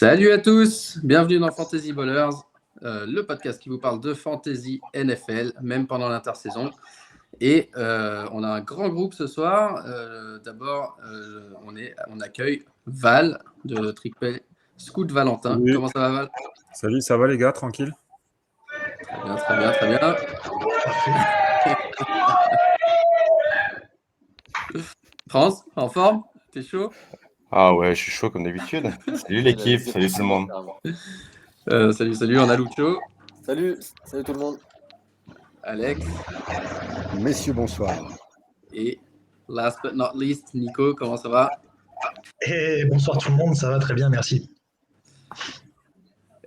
Salut à tous, bienvenue dans Fantasy Ballers, le podcast qui vous parle de Fantasy NFL, même pendant l'intersaison. Et on a un grand groupe ce soir. D'abord, on accueille Val de Triple Scout Valentin. Oui. Comment ça va, Val? Salut, ça va les gars, tranquille? Très bien, très bien. France, en forme? T'es chaud? Ah ouais, je suis chaud comme d'habitude. Salut l'équipe, salut tout le monde. Salut, on a Lucho. Salut tout le monde. Alex. Messieurs, bonsoir. Et last but not least, Nico, comment ça va? Et bonsoir tout le monde, ça va très bien, merci.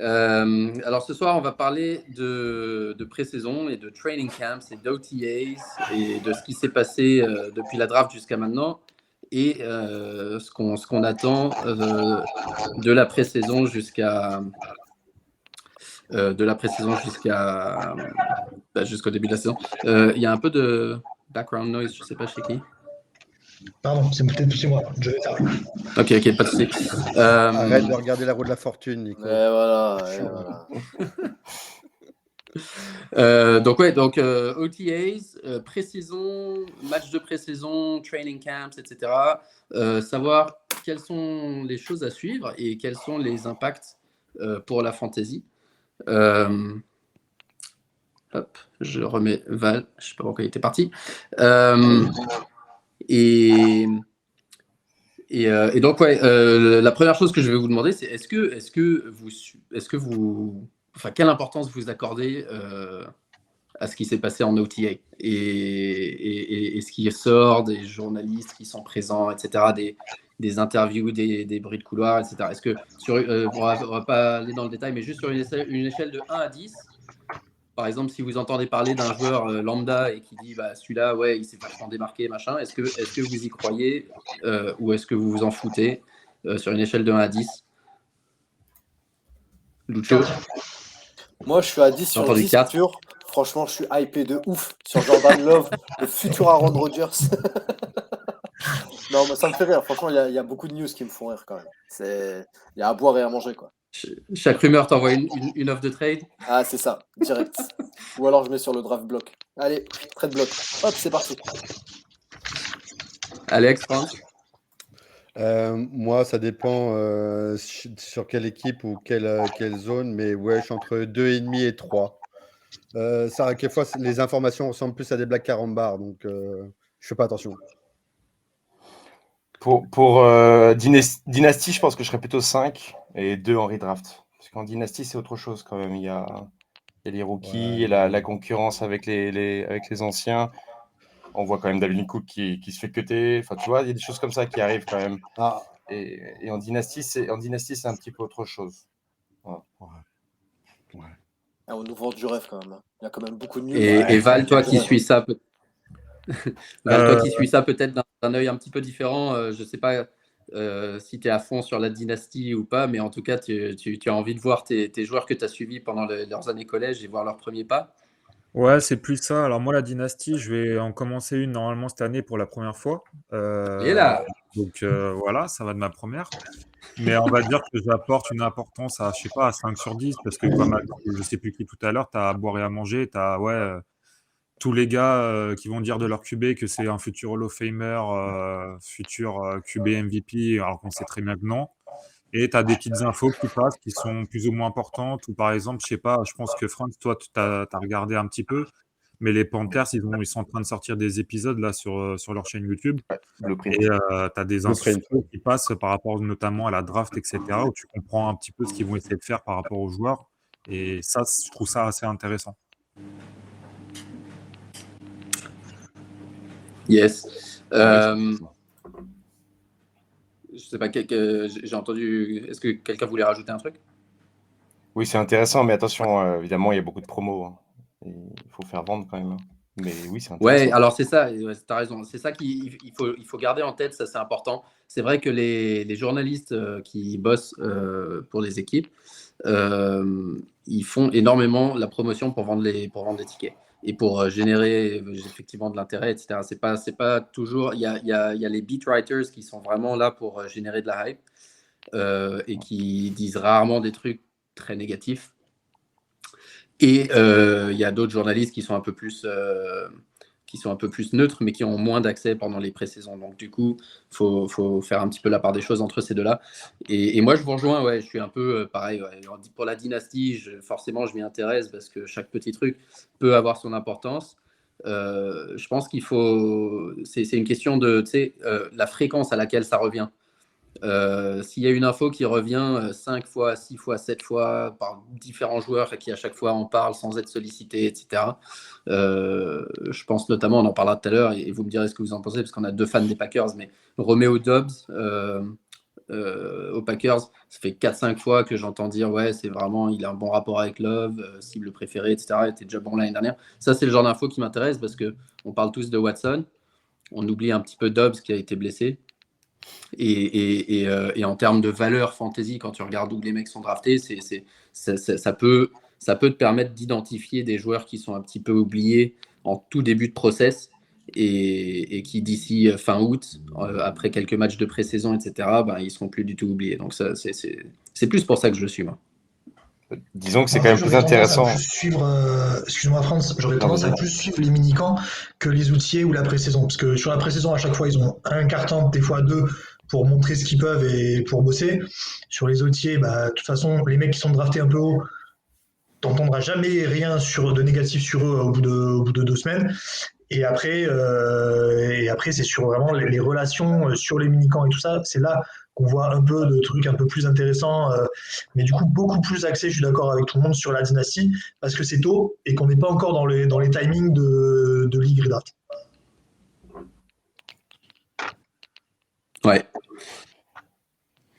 Alors ce soir, on va parler de pré-saison et de training camps et d'OTAs et de ce qui s'est passé depuis la draft jusqu'à maintenant et ce qu'on attend de la pré-saison jusqu'au début de la saison. Il y a un peu de background noise, je ne sais pas chez qui. Pardon, c'est peut-être chez moi. Je vais faire. Ok, pas de souci. Arrête de regarder la roue de la fortune, Nico. Voilà. Donc OTAs, pré-saison, match de pré-saison, training camps, etc. Savoir quelles sont les choses à suivre et quels sont les impacts pour la fantasy. Hop, je remets Val, je ne sais pas pourquoi il était parti. Et donc la première chose que je vais vous demander, c'est est-ce que vous, enfin, quelle importance vous accordez à ce qui s'est passé en OTA et ce qui sort des journalistes qui sont présents, etc., des interviews, des bruits de couloir, etc. Est-ce que on va pas aller dans le détail, mais juste sur une échelle de 1 à 10, par exemple, si vous entendez parler d'un joueur lambda et qui dit celui-là, ouais, il s'est vachement démarqué, machin, est-ce que vous y croyez ou est-ce que vous vous en foutez sur une échelle de 1 à 10? Lucho? Moi, je suis à 10 sur 10 pur. Franchement, je suis hypé de ouf sur Jordan Love, le futur Aaron Rodgers. Non, mais ça me fait rire. Franchement, il y a beaucoup de news qui me font rire quand même. Il y a à boire et à manger, quoi. Chaque rumeur t'envoie une offre de trade. Ah, c'est ça, direct. Ou alors je mets sur le draft block. Allez, trade block. Hop, c'est parti. Alex, France? Moi, ça dépend sur quelle équipe ou quelle zone, mais ouais, je suis entre 2,5 et 3. Ça, quelquefois, les informations ressemblent plus à des blagues carambars, donc je fais pas attention. Pour Dynasty, je pense que je serais plutôt 5 et 2 en redraft. Parce qu'en Dynasty, c'est autre chose quand même. Il y a les rookies, et la concurrence avec les anciens. On voit quand même Dalvin Cook qui se fait cutter. Enfin, tu vois, il y a des choses comme ça qui arrivent quand même. Ah. Et en Dynasty, c'est un petit peu autre chose. Voilà. Ouais. Ah, on nous vend du rêve quand même. Il y a quand même beaucoup de news. Et Val, toi qui suis ça, peut-être d'un œil un petit peu différent, je ne sais pas si tu es à fond sur la dynastie ou pas, mais en tout cas, tu as envie de voir tes joueurs que tu as suivis pendant leurs années collège et voir leurs premiers pas. Ouais, c'est plus ça. Alors moi, la dynastie, je vais en commencer une normalement cette année pour la première fois. Et là, Donc voilà, ça va de ma première. Mais on va dire que j'apporte une importance à, je sais pas, à 5 sur 10, parce que comme je sais plus qui tout à l'heure, tu as à boire et à manger, tu as tous les gars qui vont dire de leur QB que c'est un futur Hall of Famer, futur QB MVP, alors qu'on sait très bien que non. Et tu as des petites infos qui passent qui sont plus ou moins importantes. Ou par exemple, je sais pas, je pense que Franck, toi, tu as regardé un petit peu, mais les Panthers, ils sont en train de sortir des épisodes là sur leur chaîne YouTube. Blueprint. Et tu as des infos qui passent par rapport notamment à la draft, etc., où tu comprends un petit peu ce qu'ils vont essayer de faire par rapport aux joueurs. Et ça, je trouve ça assez intéressant. yes. Je sais pas, j'ai entendu. Est-ce que quelqu'un voulait rajouter un truc? Oui, c'est intéressant, mais attention, évidemment, il y a beaucoup de promos. Il faut faire vendre quand même. Mais oui, c'est intéressant. Ouais, alors c'est ça, tu as raison. C'est ça qu'il faut garder en tête, ça c'est important. C'est vrai que les journalistes qui bossent pour les équipes, ils font énormément la promotion pour vendre des tickets et pour générer effectivement de l'intérêt, etc. C'est pas toujours. Il y a les beat writers qui sont vraiment là pour générer de la hype. et qui disent rarement des trucs très négatifs. Et il y a d'autres journalistes qui sont un peu plus neutres, mais qui ont moins d'accès pendant les pré-saisons. Donc du coup, faut faire un petit peu la part des choses entre ces deux-là. Et moi, je vous rejoins, ouais, je suis un peu pareil. Ouais. Pour la dynastie, forcément, je m'y intéresse parce que chaque petit truc peut avoir son importance. Je pense qu'il faut... C'est une question de la fréquence à laquelle ça revient. S'il y a une info qui revient 5 fois, 6 fois, 7 fois par différents joueurs et qui à chaque fois en parlent sans être sollicité, etc. Je pense notamment, on en parlera tout à l'heure et vous me direz ce que vous en pensez parce qu'on a 2 fans des Packers, mais Romeo Doubs aux Packers, ça fait 4-5 fois que j'entends dire ouais, c'est vraiment, il a un bon rapport avec Love, cible préférée, etc. Il était déjà bon l'année dernière. Ça, c'est le genre d'info qui m'intéresse parce qu'on parle tous de Watson, on oublie un petit peu Doubs qui a été blessé. Et en termes de valeur fantasy, quand tu regardes où les mecs sont draftés, ça peut te permettre d'identifier des joueurs qui sont un petit peu oubliés en tout début de process et qui d'ici fin août, après quelques matchs de pré-saison, etc., ben, ils seront plus du tout oubliés. Donc ça, c'est plus pour ça que je le suis, moi. Disons que c'est quand même plus intéressant. Excuse-moi France, j'aurais tendance à plus suivre les mini-camps que les outils ou la pré-saison. Parce que sur la pré-saison, à chaque fois, ils ont un carton, des fois 2, pour montrer ce qu'ils peuvent et pour bosser. Sur les outils, de toute façon, les mecs qui sont draftés un peu haut, t'entendras jamais rien de négatif sur eux au bout de 2 semaines. Et après, c'est sur vraiment les relations sur les mini-camps et tout ça. C'est là qu'on voit un peu de trucs un peu plus intéressants, mais du coup beaucoup plus axés, je suis d'accord avec tout le monde, sur la dynastie, parce que c'est tôt et qu'on n'est pas encore dans les timings de League Redraft. Ouais.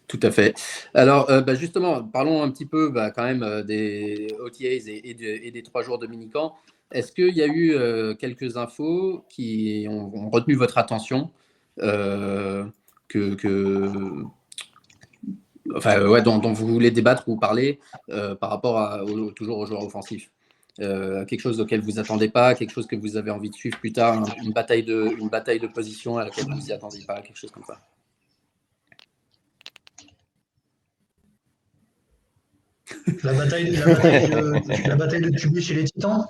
Tout à fait. Alors, justement, parlons un petit peu quand même des OTAs et des 3 jours de mini-camp. Est-ce qu'il y a eu quelques infos qui ont retenu votre attention dont vous voulez débattre ou parler par rapport toujours aux joueurs offensifs? Quelque chose auquel vous attendez pas, quelque chose que vous avez envie de suivre plus tard, une bataille de position à laquelle vous n'y attendiez pas, quelque chose comme ça? La bataille de QB chez les Titans.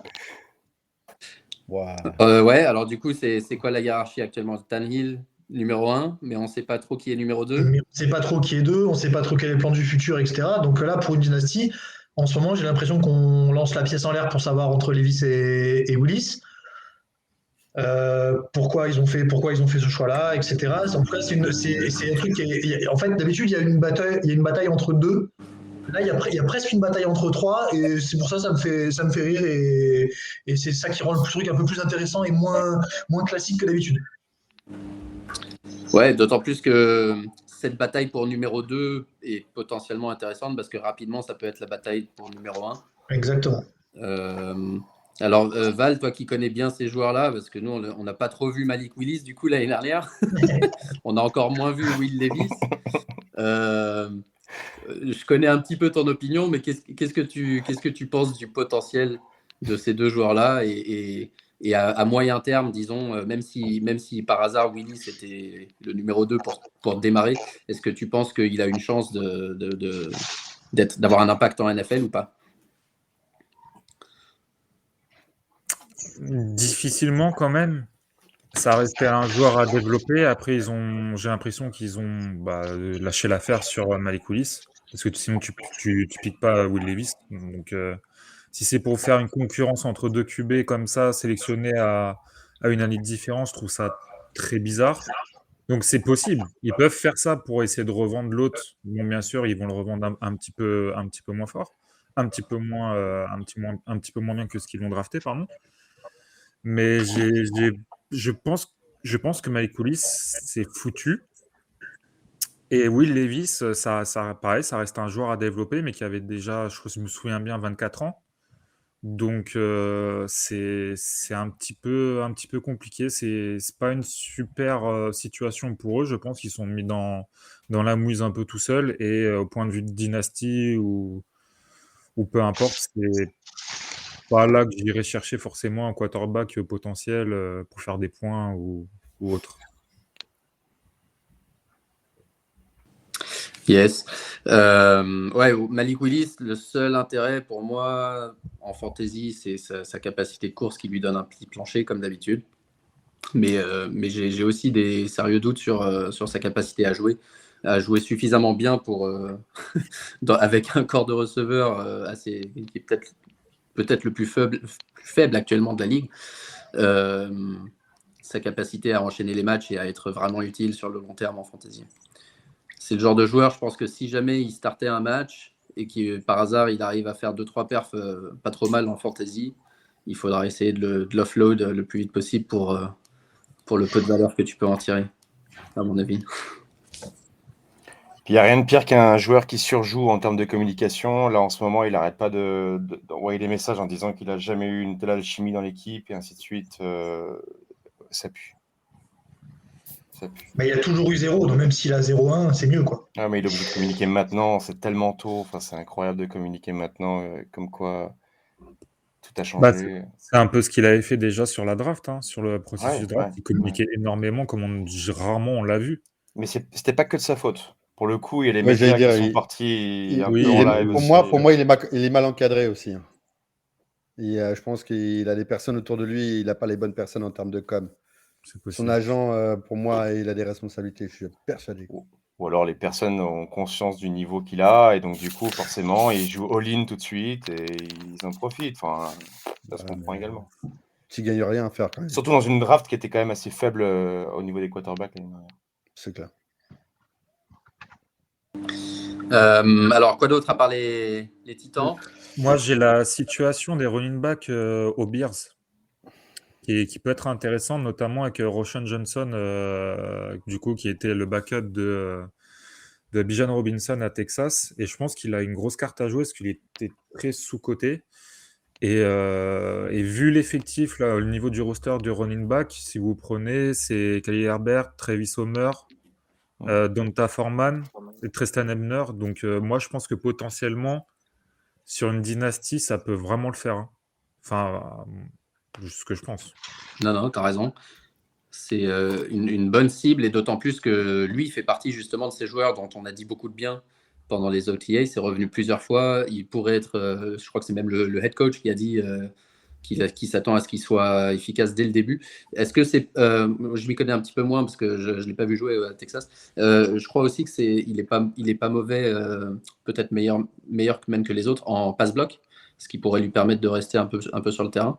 Wow. Ouais, alors du coup, c'est quoi la hiérarchie actuellement? Tannehill, numéro 1, mais on ne sait pas trop qui est numéro 2. On ne sait pas trop qui est 2, on ne sait pas trop quel est le plan du futur, etc. Donc là, pour une dynastie, en ce moment, j'ai l'impression qu'on lance la pièce en l'air pour savoir entre Levis et Willis. Pourquoi ils ont fait ce choix-là, etc. En tout cas, c'est un truc en fait, d'habitude, il y a une bataille entre 2. Là, il y a presque une bataille entre 3, et c'est pour ça ça me fait rire, et c'est ça qui rend le truc un peu plus intéressant et moins classique que d'habitude. Ouais, d'autant plus que cette bataille pour numéro 2 est potentiellement intéressante parce que rapidement, ça peut être la bataille pour numéro 1. Exactement. Alors, Val, toi qui connais bien ces joueurs-là, parce que nous, on n'a pas trop vu Malik Willis du coup l'année dernière. On a encore moins vu Will Levis. Je connais un petit peu ton opinion, mais qu'est-ce que tu penses du potentiel de ces 2 joueurs-là et à moyen terme, disons, même si par hasard Willis était le numéro 2 pour démarrer, est-ce que tu penses qu'il a une chance d'avoir un impact en NFL ou pas? Difficilement quand même. Ça restait un joueur à développer. Après, j'ai l'impression qu'ils ont lâché l'affaire sur Malik Willis. Parce que sinon, tu piques pas Will Levis. Donc, si c'est pour faire une concurrence entre 2 QB comme ça, sélectionnés à une année de différence, je trouve ça très bizarre. Donc, c'est possible. Ils peuvent faire ça pour essayer de revendre l'autre. Bon, bien sûr, ils vont le revendre un petit peu moins fort. Un petit peu moins bien que ce qu'ils l'ont drafté, pardon. Mais je pense que Malik Willis, c'est foutu. Et Will Levis, pareil, ça reste un joueur à développer, mais qui avait déjà, je me souviens bien, 24 ans. Donc, c'est un petit peu compliqué. C'est pas une super situation pour eux. Je pense qu'ils sont mis dans la mouise un peu tout seuls. Et au point de vue de dynastie ou peu importe, c'est pas là que j'irai chercher forcément un quarterback potentiel pour faire des points ou autre. Yes. Malik Willis, le seul intérêt pour moi en fantasy, c'est sa capacité de course qui lui donne un petit plancher comme d'habitude. Mais j'ai aussi des sérieux doutes sur sa capacité à jouer suffisamment bien pour avec un corps de receveur qui est peut-être le plus faible actuellement de la ligue. Sa capacité à enchaîner les matchs et à être vraiment utile sur le long terme en fantasy. C'est le genre de joueur, je pense que si jamais il startait un match et que par hasard il arrive à faire 2-3 perfs pas trop mal en fantasy, il faudra essayer de l'offload le plus vite possible pour le peu de valeur que tu peux en tirer, à mon avis. Il n'y a rien de pire qu'un joueur qui surjoue en termes de communication. Là, en ce moment, il n'arrête pas d'envoyer des messages en disant qu'il n'a jamais eu une telle alchimie dans l'équipe et ainsi de suite. Ça pue. Mais il y a toujours eu 0, donc même s'il a 0-1, c'est mieux, quoi. Ah, mais il est obligé de communiquer maintenant, c'est tellement tôt. Enfin, c'est incroyable de communiquer maintenant, comme quoi tout a changé. C'est un peu ce qu'il avait fait déjà sur la draft, sur le processus draft. Il communiquait ouais. énormément, rarement on l'a vu. Mais c'était pas que de sa faute. Pour le coup, il y a les Ouais, j'allais médias dire, qui sont partis un il peu en est- live pour aussi. moi, il est mal encadré aussi. Je pense qu'il a des personnes autour de lui, il n'a pas les bonnes personnes en termes de com. C'est possible. Son agent, pour moi, il a des responsabilités, je suis persuadé. Ou alors les personnes ont conscience du niveau qu'il a et donc du coup, forcément, ils jouent all-in tout de suite et ils en profitent. Enfin, ça se comprend également. Tu gagnes rien à faire quand même. Surtout dans une draft qui était quand même assez faible au niveau des quarterbacks l'année dernière. C'est clair. Alors, quoi d'autre à part les Titans? Moi, j'ai la situation des running backs aux Bears qui peut être intéressante, notamment avec Roschon Johnson, du coup, qui était le backup de Bijan Robinson à Texas. Et je pense qu'il a une grosse carte à jouer parce qu'il était très sous-coté. Et vu l'effectif, là, au niveau du roster du running back, si vous prenez, c'est Khalil Herbert, Travis Homer, Donta Foreman et Tristan Ebner. Donc, moi, je pense que potentiellement, sur une dynastie, ça peut vraiment le faire. Enfin, ce que je pense. Non, tu as raison. C'est une bonne cible et d'autant plus que lui fait partie justement de ces joueurs dont on a dit beaucoup de bien pendant les OTA. C'est revenu plusieurs fois. Il pourrait être, je crois que c'est même le head coach qui a dit qu'il s'attend à ce qu'il soit efficace dès le début. Est-ce que c'est, je m'y connais un petit peu moins parce que je ne l'ai pas vu jouer à Texas. Je crois aussi que il est pas mauvais, peut-être meilleur même que les autres en pass block, ce qui pourrait lui permettre de rester un peu sur le terrain.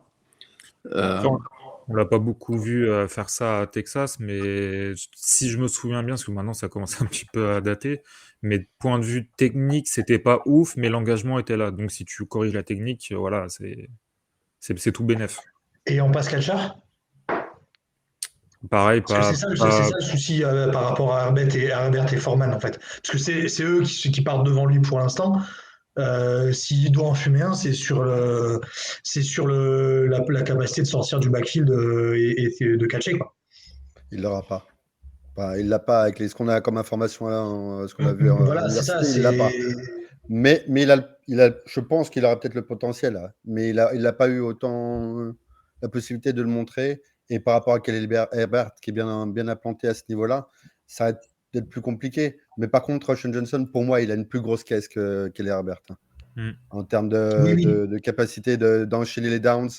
On l'a pas beaucoup vu faire ça à Texas, mais si je me souviens bien, parce que maintenant ça commence un petit peu à dater, mais de point de vue technique, c'était pas ouf, mais l'engagement était là. Donc si tu corriges la technique, voilà, c'est tout bénef. Et en pass catcher? Pareil, Parce que c'est ça le souci par rapport à Herbert et Foreman, en fait. Parce que c'est eux qui partent devant lui pour l'instant. S'il doit en fumer un, c'est sur la capacité de sortir du backfield et de catcher, quoi. Il l'aura pas. Enfin, il l'a pas avec ce qu'on a comme information là, ce qu'on a vu. Voilà, c'est ça. Il l'a pas. Mais je pense qu'il aura peut-être le potentiel, là. Mais il n'a pas eu autant la possibilité de le montrer. Et par rapport à Khalil Herbert, qui est bien implanté à ce niveau-là, ça va être plus compliqué. Mais par contre, Roschon Johnson, pour moi, il a une plus grosse caisse que Khalil Herbert. En termes de capacité d'enchaîner les downs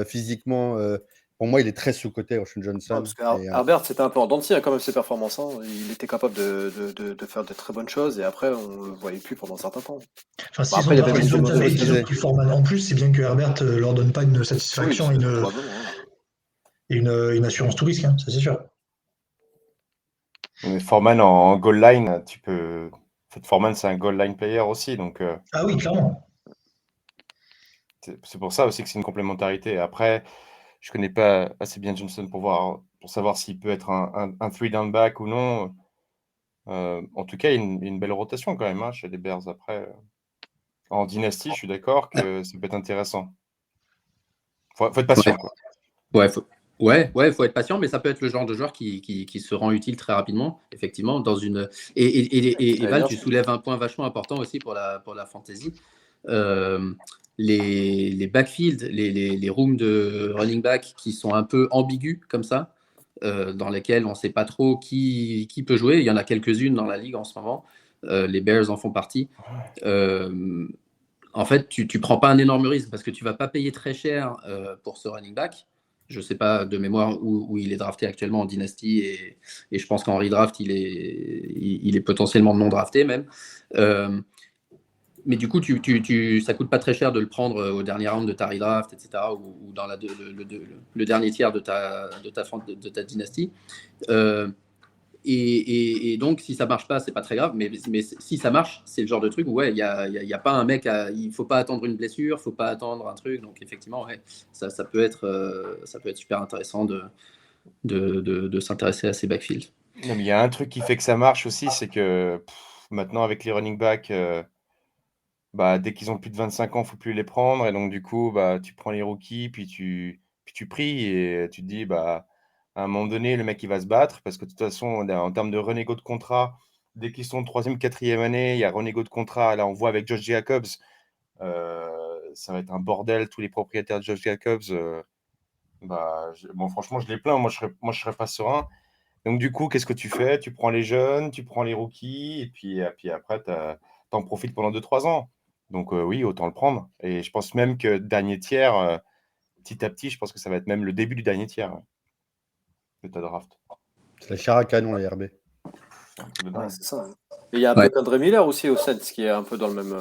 physiquement. Pour moi, il est très sous-coté, Roschon Johnson. Parce que Herbert, c'était un peu en dents de scie, quand même, ses performances. Il était capable de faire de très bonnes choses et après, on ne le voyait plus pendant un certain temps. Enfin, s'ils ont Travis Johnson et qu'ils ont pris Foreman en plus, c'est bien que Herbert ne leur donne pas une satisfaction et une assurance tout risque, ça c'est sûr. Mais Foreman en goal line, Foreman, c'est un goal line player aussi. Donc, ah oui, clairement. C'est pour ça aussi que c'est une complémentarité. Après, je ne connais pas assez bien Johnson pour savoir s'il peut être un three down back ou non. En tout cas, il y a une belle rotation quand même chez les Bears. Après, en dynastie, je suis d'accord que ça peut être intéressant. Faut être patient. Faut être patient, mais ça peut être le genre de joueur qui se rend utile très rapidement, effectivement, dans une. Et Val, tu soulèves un point vachement important aussi pour la fantasy. Les backfields, les rooms de running back qui sont un peu ambigus comme ça, dans lesquels on ne sait pas trop qui peut jouer. Il y en a quelques-unes dans la ligue en ce moment. les Bears en font partie. En fait, tu prends pas un énorme risque parce que tu vas pas payer très cher pour ce running back. Je sais pas de mémoire où il est drafté actuellement en dynasty et je pense qu'en redraft, il est potentiellement non drafté même. Mais du coup, ça coûte pas très cher de le prendre au dernier round de ta redraft, etc., ou dans le dernier tiers de ta dynastie. Et donc, si ça marche pas, c'est pas très grave. Mais si ça marche, c'est le genre de truc où il y a pas un mec, il faut pas attendre une blessure, faut pas attendre un truc. Donc effectivement, ça peut être super intéressant de s'intéresser à ces backfields. Non, mais il y a un truc qui fait que ça marche aussi, c'est que maintenant avec les running backs, dès qu'ils ont plus de 25 ans, faut plus les prendre. Et donc du coup, tu prends les rookies, puis tu pries et tu te dis, à un moment donné, le mec il va se battre parce que de toute façon, en termes de renégo de contrat, dès qu'ils sont de 3e, 4e année, il y a renégo de contrat. Là, on voit avec Josh Jacobs, ça va être un bordel. Tous les propriétaires de Josh Jacobs, franchement, je les plains. Moi, je serais pas serein. Donc du coup, qu'est-ce que tu fais? Tu prends les jeunes, tu prends les rookies, et puis après, t'en profites pendant 2-3 ans. Donc oui, autant le prendre. Et je pense même que dernier tiers, petit à petit, je pense que ça va être même le début du dernier tiers de ta draft. C'est la chair à canon, les RB. C'est un truc de Ouais, dingue. c'est ça. Et il y a un peu qu'André Miller aussi au Saints qui est un peu dans la même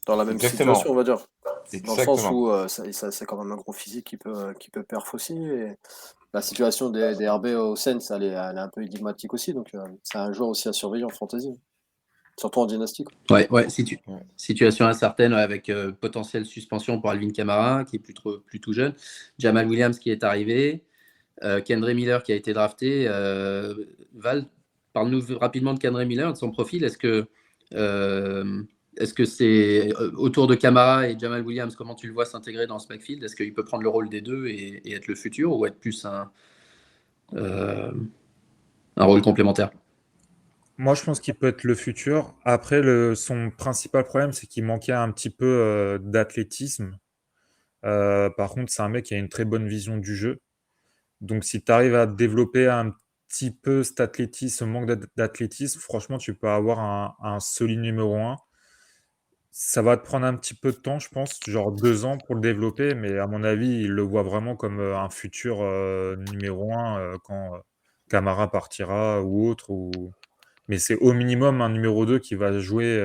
Exactement. situation, on va dire. Dans le sens Exactement. où c'est quand même un gros physique qui peut perf aussi. Et la situation des RB au Saints, elle est un peu énigmatique aussi. Donc c'est un joueur aussi à surveiller en fantasy. Surtout en dynastie. Ouais, situation incertaine avec potentielle suspension pour Alvin Kamara, qui est plus tout jeune. Jamal Williams qui est arrivé. Kendre Miller qui a été drafté. Val, parle-nous rapidement de Kendre Miller, de son profil. Est-ce que c'est autour de Kamara et Jamal Williams, comment tu le vois s'intégrer dans ce backfield? Est-ce qu'il peut prendre le rôle des deux et être le futur ou être plus un rôle complémentaire? Moi, je pense qu'il peut être le futur. Après, son principal problème, c'est qu'il manquait un petit peu d'athlétisme. Par contre, c'est un mec qui a une très bonne vision du jeu. Donc, si tu arrives à développer un petit peu cet athlétisme, ce manque d'athlétisme, franchement, tu peux avoir un solide numéro 1. Ça va te prendre un petit peu de temps, je pense, genre 2 ans pour le développer, mais à mon avis, il le voit vraiment comme un futur numéro 1 quand Camara partira ou autre. Mais c'est au minimum un numéro 2 qui va jouer,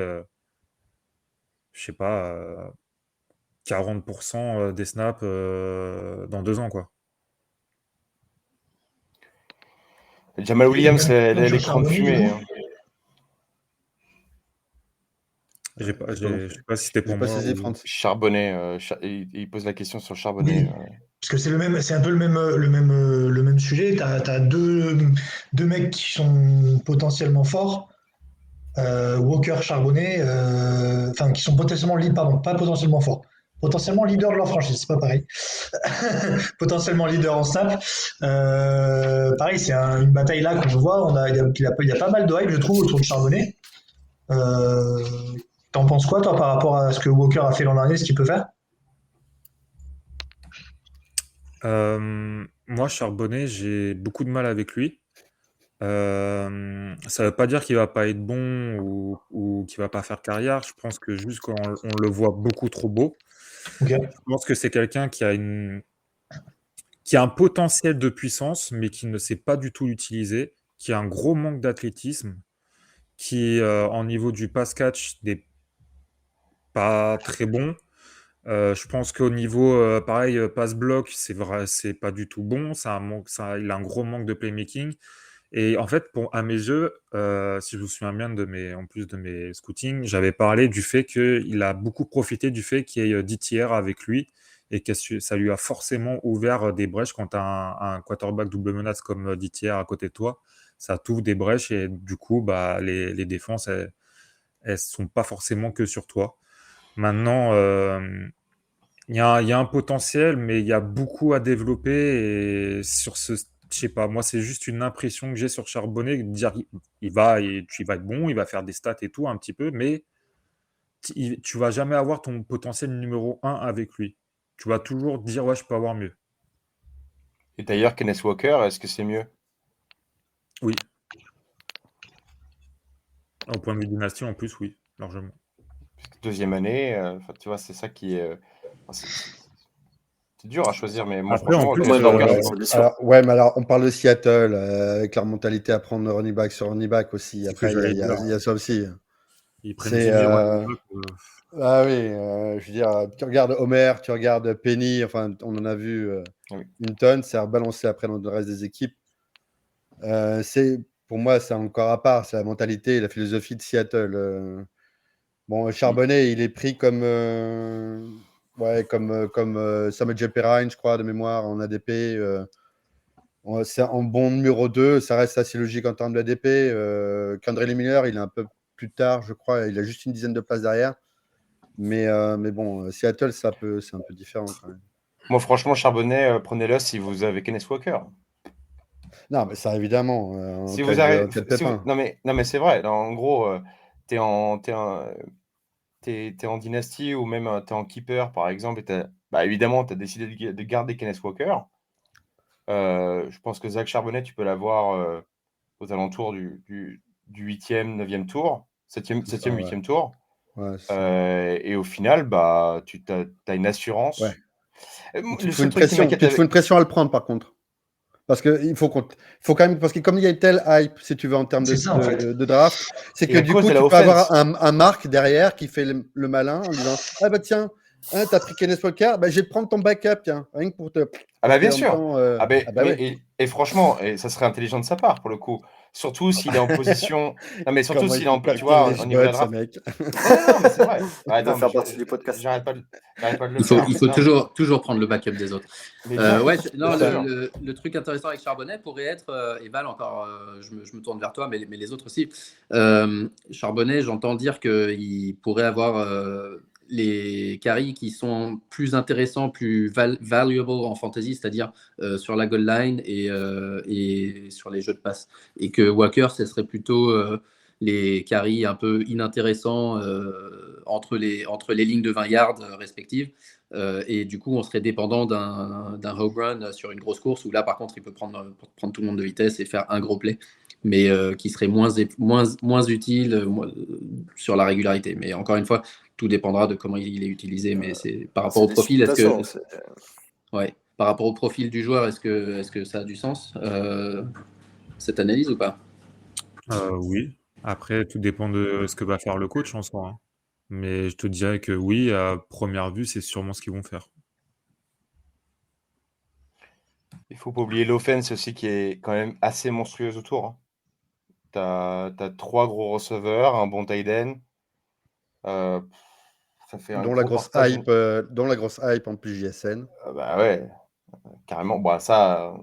je sais pas, 40% des snaps dans 2 ans, quoi. Jamal Williams, l'écran de Charbonnet, du fumée. coup. Je sais pas si c'était pour J'ai pas moi. saisi, France. Charbonnet, il pose la question sur Charbonnet. Oui. Parce que c'est un peu le même sujet. T'as deux mecs qui sont potentiellement forts. Walker, Charbonnet, qui sont potentiellement pardon, pas potentiellement forts. Potentiellement leader de leur franchise, c'est pas pareil. Potentiellement leader en snap. Pareil, c'est une bataille là qu'on voit. Il y a pas mal de hype, je trouve, autour de Charbonnet. T'en penses quoi, toi, par rapport à ce que Walker a fait l'an dernier, ce qu'il peut faire? Moi, Charbonnet, j'ai beaucoup de mal avec lui. Ça veut pas dire qu'il va pas être bon ou qu'il va pas faire carrière. Je pense que juste quand on le voit beaucoup trop beau. Okay. Je pense que c'est quelqu'un qui a un potentiel de puissance, mais qui ne sait pas du tout l'utiliser, qui a un gros manque d'athlétisme, qui, en niveau du pass catch, n'est pas très bon. Je pense qu'au niveau, pareil, pass block, c'est vrai, c'est pas du tout bon. Il a un gros manque de playmaking. Et en fait, à mes yeux, si je me souviens bien en plus de mes scoutings, j'avais parlé du fait qu'il a beaucoup profité du fait qu'il y ait DTR avec lui et que ça lui a forcément ouvert des brèches quand tu as un quarterback double menace comme DTR à côté de toi. Ça t'ouvre des brèches et du coup, les défenses, elles sont pas forcément que sur toi. Maintenant, il y a un potentiel, mais il y a beaucoup à développer et sur je sais pas, moi, c'est juste une impression que j'ai sur Charbonnet, de dire il va être bon, il va faire des stats et tout un petit peu, mais tu vas jamais avoir ton potentiel numéro 1 avec lui. Tu vas toujours dire, ouais, je peux avoir mieux. Et d'ailleurs, Kenneth Walker, est-ce que c'est mieux? Oui. Au point de vue dynastie, en plus, oui, largement. Deuxième année, tu vois, c'est ça qui est. C'est dur à choisir, mais moi, Après, en franchement, plus, Moi, il va Walker, regarder sa blessure. Alors, ouais, mais alors, on parle de Seattle, avec leur mentalité à prendre running back sur running back aussi. c'est ce que Après, il y, a- j'allais il y a dire. il y a ça aussi. Ils prennent C'est, 10 000 running backs, ah oui, je veux dire, tu regardes Homer, tu regardes Penny, enfin, on en a vu Oui. une tonne, c'est rebalancé après dans le reste des équipes. Pour moi, c'est encore à part, c'est la mentalité et la philosophie de Seattle. Bon, Charbonnet, il est pris comme Samuel Perrine, je crois, de mémoire, en ADP. C'est un bon numéro 2, ça reste assez logique en termes d'ADP. Kendrick Miller, il est un peu plus tard, je crois, il a juste une dizaine de places derrière. Mais bon, Seattle, c'est un peu différent quand même. Moi, franchement, Charbonnet, prenez-le si vous avez Kenneth Walker. Non, mais ça, évidemment, en Si cas vous de arrivez, pépin. non mais c'est vrai. En gros, t'es en dynastie ou même t'es en keeper par exemple et évidemment t'as décidé de garder Kenneth Walker. Je pense que Zach Charbonnet, tu peux l'avoir aux alentours du 8e, 9e tour, 7e, C'est ça, 7e, ouais. 8e tour. Ouais, c'est ça. Et au final, tu as une assurance. Ouais. Tu Le te fous seul une truc qui pression, m'inquiète tu te fous une pression à le prendre par contre. Parce que il faut quand même, parce que comme il y a une telle hype, si tu veux, en termes C'est ça, en fait. de draft, c'est Et que à du cause coup, de la tu peux offense. avoir un Marc derrière qui fait le malin en disant ah bah tiens, hein, t'as pris Kenneth Walker, bah, je vais te prendre ton backup, tiens, rien que pour te. Ah bah bien en même sûr. temps, Ah bah, bah ouais. et franchement, ça serait intelligent de sa part pour le coup. Surtout s'il est en position. Non mais surtout Comment il s'il est peut tu vois, calculer les au niveau de la bots, ce draft. mec. Non, mais c'est vrai. Il va Attends, faire partie du podcast. j'arrête pas de le Il faut, faire. il faut Non, toujours prendre le backup des autres. mais bien, Ouais, bien sûr. le truc intéressant avec Charbonnet pourrait être, et Val encore, je me tourne vers toi, mais les autres aussi. Charbonnet, j'entends dire qu'il pourrait avoir les carries qui sont plus intéressants, plus valuable en fantasy, c'est-à-dire sur la goal line et sur les jeux de passe. Et que Walker, ce serait plutôt les carries un peu inintéressants entre les lignes de 20 yards respectives. Et du coup, on serait dépendant d'un home run sur une grosse course où là, par contre, il peut prendre tout le monde de vitesse et faire un gros play, mais qui serait moins utile sur la régularité. Mais encore une fois, tout dépendra de comment il est utilisé. Mais c'est par rapport au profil, par rapport au profil du joueur, est-ce que ça a du sens cette analyse ou pas? Oui. Après, tout dépend de ce que va faire le coach en soi, hein. Mais je te dirais que oui, à première vue, c'est sûrement ce qu'ils vont faire. Il faut pas oublier l'offense aussi qui est quand même assez monstrueuse autour. Hein. T'as 3 gros receveurs, un bon tight end. Ça fait un Dont la gros grosse partage. hype en plus JSN. Bah ouais, carrément. Bah ça,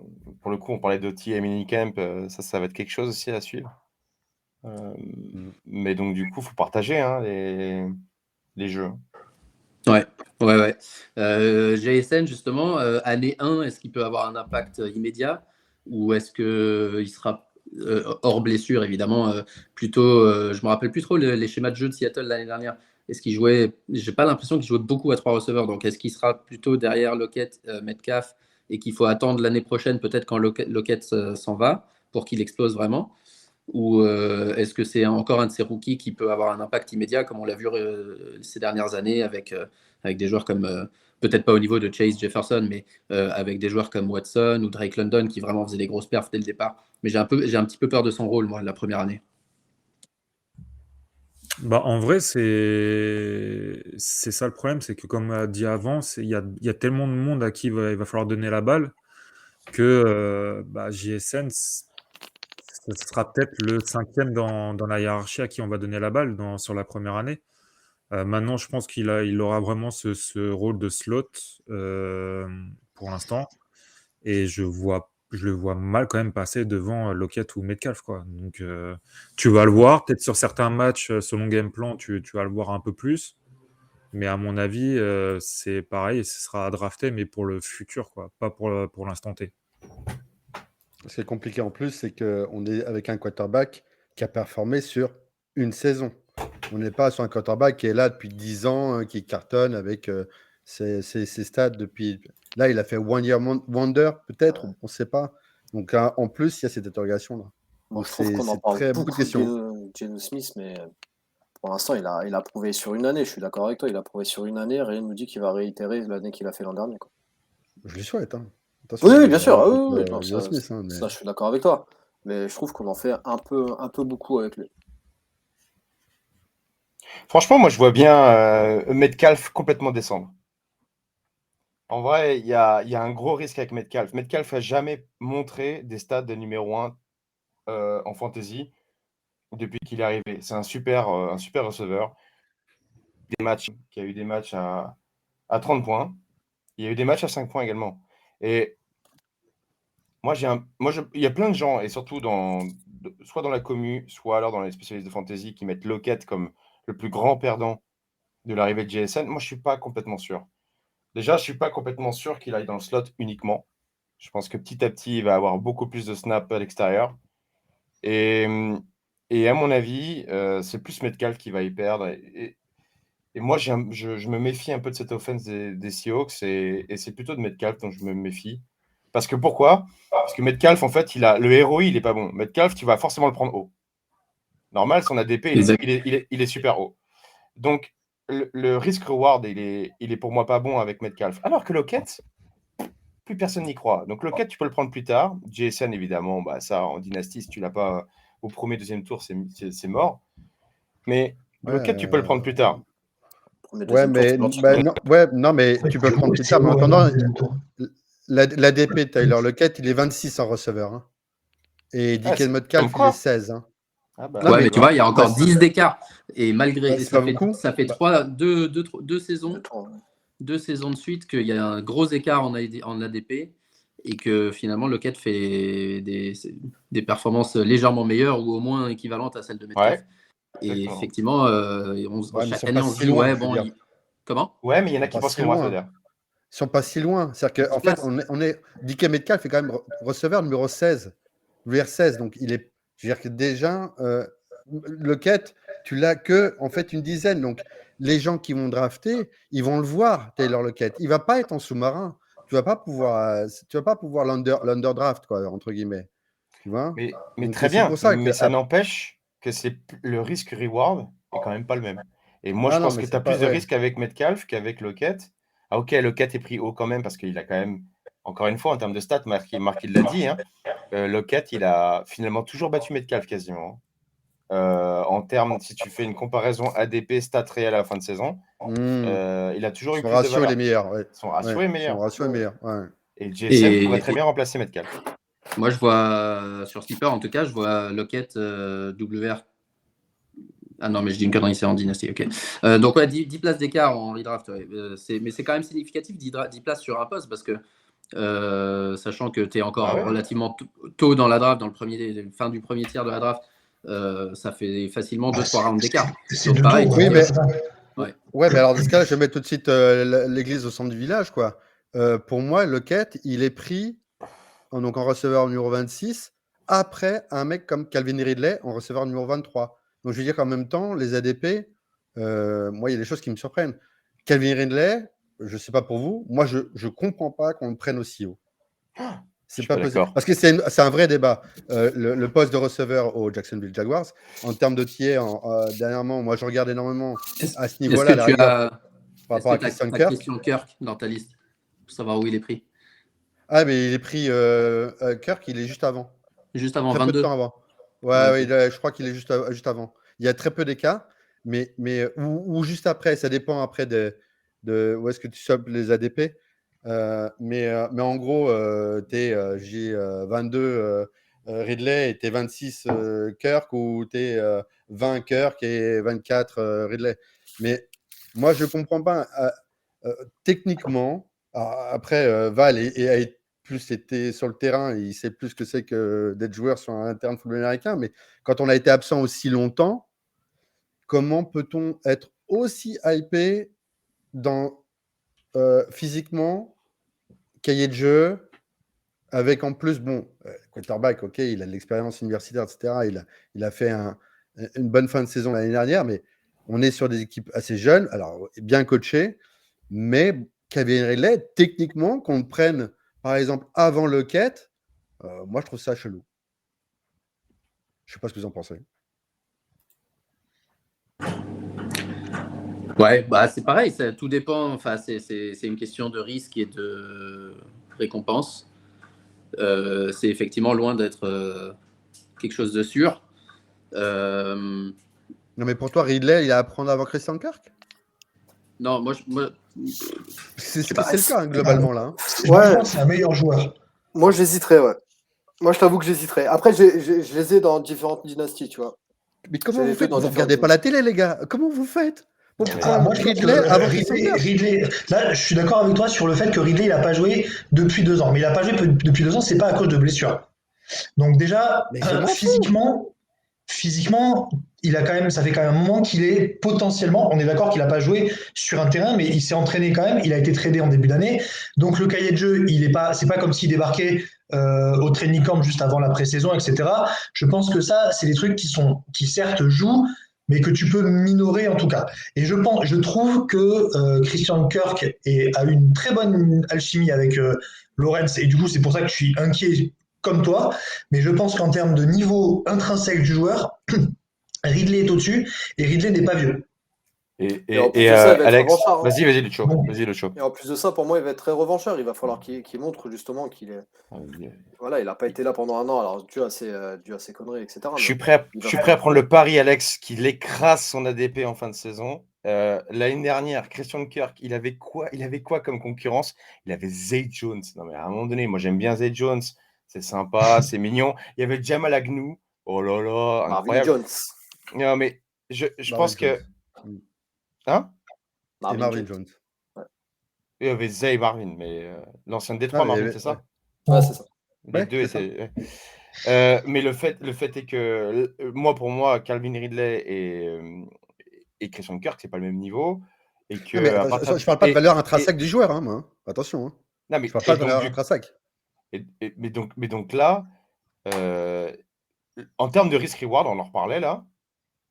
pour le coup, on parlait d'OT et minicamp, ça va être quelque chose aussi à suivre. Mais donc du coup, faut partager hein, les jeux. Ouais. JSN, justement, année 1, est-ce qu'il peut avoir un impact immédiat ou est-ce qu'il sera hors blessure, évidemment, plutôt, je me rappelle plus trop les schémas de jeu de Seattle l'année dernière. Est-ce qu'il jouait, j'ai pas l'impression qu'il jouait beaucoup à 3 receveurs, donc est-ce qu'il sera plutôt derrière Lockett, Metcalf et qu'il faut attendre l'année prochaine, peut-être quand Lockett s'en va, pour qu'il explose vraiment? Ou est-ce que c'est encore un de ces rookies qui peut avoir un impact immédiat, comme on l'a vu ces dernières années avec des joueurs comme, peut-être pas au niveau de Chase Jefferson, mais avec des joueurs comme Watson ou Drake London qui vraiment faisaient des grosses perfs dès le départ. Mais j'ai un petit peu peur de son rôle, moi, la première année. Bah, en vrai, c'est ça le problème, c'est que comme on a dit avant, il y a tellement de monde à qui il va falloir donner la balle que JSN, ce sera peut-être le 5e dans la hiérarchie à qui on va donner la balle sur la première année. Maintenant, je pense il aura vraiment ce rôle de slot pour l'instant. Et je le vois mal quand même passer devant Lockett ou Metcalf, quoi. Donc, tu vas le voir, peut-être sur certains matchs, selon game plan, tu vas le voir un peu plus. Mais à mon avis, c'est pareil, ce sera à drafter, mais pour le futur, quoi, pas pour l'instant T. Ce qui est compliqué en plus, c'est qu'on est avec un quarterback qui a performé sur une saison. On n'est pas sur un quarterback qui est là depuis 10 ans, qui cartonne avec ses stats depuis. Là, il a fait One Year Wonder, peut-être, on ne sait pas. Donc, en plus, il y a cette interrogation-là. Moi, Donc, je trouve qu'on en c'est parle beaucoup de questions. Geno Smith, mais pour l'instant, il a prouvé sur une année. Je suis d'accord avec toi, il a prouvé sur une année. Rien ne nous dit qu'il va réitérer l'année qu'il a fait l'an dernier, quoi. Je lui souhaite. Hein. Attention, Oui, bien sûr. rien Ah, contre, oui, non, Geno Smith. Hein, mais... ça, je suis d'accord avec toi. Mais je trouve qu'on en fait un peu beaucoup avec lui. Franchement, moi, je vois bien Metcalf complètement descendre. En vrai, il y a un gros risque avec Metcalf. Metcalf n'a jamais montré des stats de numéro 1 en fantasy depuis qu'il est arrivé. C'est un super receveur. Il y a eu des matchs à 30 points. Il y a eu des matchs à 5 points également. Et moi, il y a plein de gens, et surtout soit dans la commu, soit alors dans les spécialistes de fantasy, qui mettent Lockett comme le plus grand perdant de l'arrivée de JSN. Moi, je ne suis pas complètement sûr. Déjà, je ne suis pas complètement sûr qu'il aille dans le slot uniquement. Je pense que petit à petit, il va avoir beaucoup plus de snaps à l'extérieur. Et à mon avis, c'est plus Metcalf qui va y perdre. Et moi, je me méfie un peu de cette offense des Seahawks, et c'est plutôt de Metcalf dont je me méfie. Parce que pourquoi ? Parce que Metcalf, en fait, le ROI, il n'est pas bon. Metcalf, tu vas forcément le prendre haut. Normal, son ADP, il est super haut. Donc, le risk-reward, il est pour moi pas bon avec Metcalf. Alors que Lockett, plus personne n'y croit. Donc, Lockett, tu peux le prendre plus tard. JSN, évidemment, ça, en dynastie, si tu ne l'as pas au premier, deuxième tour, c'est mort. Mais Lockett, tu peux le prendre plus tard. Ouais, mais non, mais tu peux le prendre plus tard. Mais en attendant, l'ADP Tyler Lockett, il est 26 en receveur. Hein. Et DK Metcalf, il est 16. Hein. Ah bah, non, mais tu vois, il y a encore 10 d'écart. Et malgré ça fait deux saisons de suite qu'il y a un gros écart en ADP et que finalement Lockett fait des performances légèrement meilleures ou au moins équivalentes à celles de Metcalf. Et effectivement, chaque année, on se dit, comment ? Ouais, mais il y en a qui pensent que moi, ça veut dire. Ils sont pas si loin. C'est-à-dire qu'en fait, DK Metcalf est quand même receveur numéro 16. VR16, donc il est. Je veux dire que déjà, Lockett, tu l'as que en fait une dizaine. Donc les gens qui vont drafter, ils vont le voir, Taylor Lockett. Il va pas être en sous-marin. Tu vas pas pouvoir l'underdraft, quoi, entre guillemets. Tu vois ? Mais très bien. Mais ça n'empêche que le risque-reward est quand même pas le même. Et moi, je pense que tu as plus de risques avec Metcalf qu'avec Lockett. Ah, ok, Lockett est pris haut quand même parce qu'il a quand même, encore une fois, en termes de stats, Marc il l'a dit, hein, Lockett, il a finalement toujours battu Metcalf quasiment. En termes, si tu fais une comparaison ADP stats réels à la fin de saison, il a toujours eu plus de valeur. Son ratio est meilleur. Ouais. Son ratio est meilleur. Son ratio est meilleur. Ouais. Et JSN pourrait très bien remplacer Metcalf. Moi, je vois, sur Sleeper, en tout cas, je vois Lockett WR. Ah non, mais je dis une connerie, c'est en dynastie, ok. Donc, ouais, 10 places d'écart en redraft. Ouais. Mais c'est quand même significatif, 10 places sur un poste, parce que sachant que tu es encore relativement tôt dans la draft, dans le fin du premier tiers de la draft, ça fait facilement 2-3 rounds d'écart. C'est pareil. Ouais, mais alors dans ce cas-là, je vais mettre tout de suite l'église au centre du village, quoi. Pour moi, Lockett, il est pris donc en receveur numéro 26 après un mec comme Calvin Ridley en receveur numéro 23. Donc je veux dire qu'en même temps, les ADP, moi, il y a des choses qui me surprennent. Calvin Ridley, je ne sais pas pour vous, moi, je ne comprends pas qu'on le prenne aussi haut. C'est pas possible. Parce que c'est un vrai débat. Le poste de receveur aux Jacksonville Jaguars, en termes de tiers, dernièrement, moi, je regarde énormément à ce niveau-là. Est-ce que tu as par rapport à Christian Kirk. Christian Kirk dans ta liste pour savoir où il est pris? Ah, mais il est pris Kirk, il est juste avant. Juste avant très 22. Peu de temps avant. Ouais, je crois qu'il est juste avant. Il y a très peu d'écart, mais ou juste après. Ça dépend après de où est-ce que tu sobes les ADP. Mais en gros, j'ai 22 Ridley et t'es 26 Kirk ou t'es 20 Kirk et 24 Ridley. Mais moi, je ne comprends pas. Techniquement, après, Val a plus été sur le terrain, il sait plus ce que c'est que d'être joueur sur un terrain de football américain. Mais quand on a été absent aussi longtemps, comment peut-on être aussi hypé physiquement, cahier de jeu, avec en plus, quarterback, ok, il a de l'expérience universitaire, etc. Il a fait une bonne fin de saison l'année dernière, mais on est sur des équipes assez jeunes, alors bien coachées, mais Calvin Ridley, techniquement, qu'on le prenne, par exemple, avant Lockett, moi, je trouve ça chelou. Je ne sais pas ce que vous en pensez. Ouais, bah c'est pareil, ça, tout dépend. Enfin, c'est une question de risque et de récompense. C'est effectivement loin d'être quelque chose de sûr. Non, mais pour toi, Ridley, il a à prendre avant Christian Kirk? Non, C'est sais pas. le cas, hein, globalement, là. hein. Je pense que c'est un meilleur joueur. Moi, j'hésiterais, ouais. Moi, je t'avoue que j'hésiterais. Après, je les ai dans différentes dynasties, tu vois. Mais comment J'ai les vous deux faites? dans Vous regardez différentes pas la télé, les gars? Comment vous faites pour Ouais, mais- prendre Moi, je pense que Ridley avant Christian Kirk? Ridley, là, je suis d'accord avec toi sur le fait que Ridley, il n'a pas joué depuis 2 ans. Mais il n'a pas joué depuis 2 ans, c'est pas à cause de blessure. Donc déjà, Mais je m'en fous. physiquement, il a quand même, ça fait quand même un moment qu'il est potentiellement, on est d'accord qu'il n'a pas joué sur un terrain, mais il s'est entraîné quand même, il a été tradé en début d'année. Donc le cahier de jeu, c'est pas comme s'il débarquait au training camp juste avant la pré-saison, etc. Je pense que ça, c'est des trucs qui certes jouent, mais que tu peux minorer en tout cas. Et je trouve que Christian Kirk a eu une très bonne alchimie avec Lawrence, et du coup, c'est pour ça que je suis inquiet comme toi, mais je pense qu'en termes de niveau intrinsèque du joueur, Ridley est au-dessus et Ridley n'est pas vieux. Et en plus de ça, il va être Alex, revanchard, hein. vas-y, Lucho. Bon. Vas-y, Lucho. Et en plus de ça, pour moi, il va être très revanchard. Il va falloir qu'il montre justement qu'il est. Voilà, il n'a pas été là pendant un an, alors dû à ses conneries, etc. Je suis mais prêt il va à falloir- prendre le pari, Alex, qu'il écrase son ADP en fin de saison. L'année dernière, Christian Kirk, il avait quoi comme concurrence? Il avait Zay Jones. Non, mais à un moment donné, moi j'aime bien Zay Jones. C'est sympa, c'est mignon. Il y avait Jamal Agnew. Oh là là, Marvin incroyable. Jones. Non, mais je pense que. Jones. Hein? Et Marvin Jones. Il y avait Zay Marvin, mais l'ancien de Détroit, Ah, mais il y Marvin, avait- c'est ça? Ouais, c'est ça. Les Ouais, deux c'est étaient. Mais le fait est que pour moi, Calvin Ridley et Christian Kirk, c'est pas le même niveau. Et que Non, mais à attends, partir je parle pas de valeur et- intrinsèque du joueur, hein, moi. hein. Attention. Hein. non, mais, Je parle pas et de donc, valeur du- intrinsèque. mais donc là, en termes de risk-reward, on en reparlait là.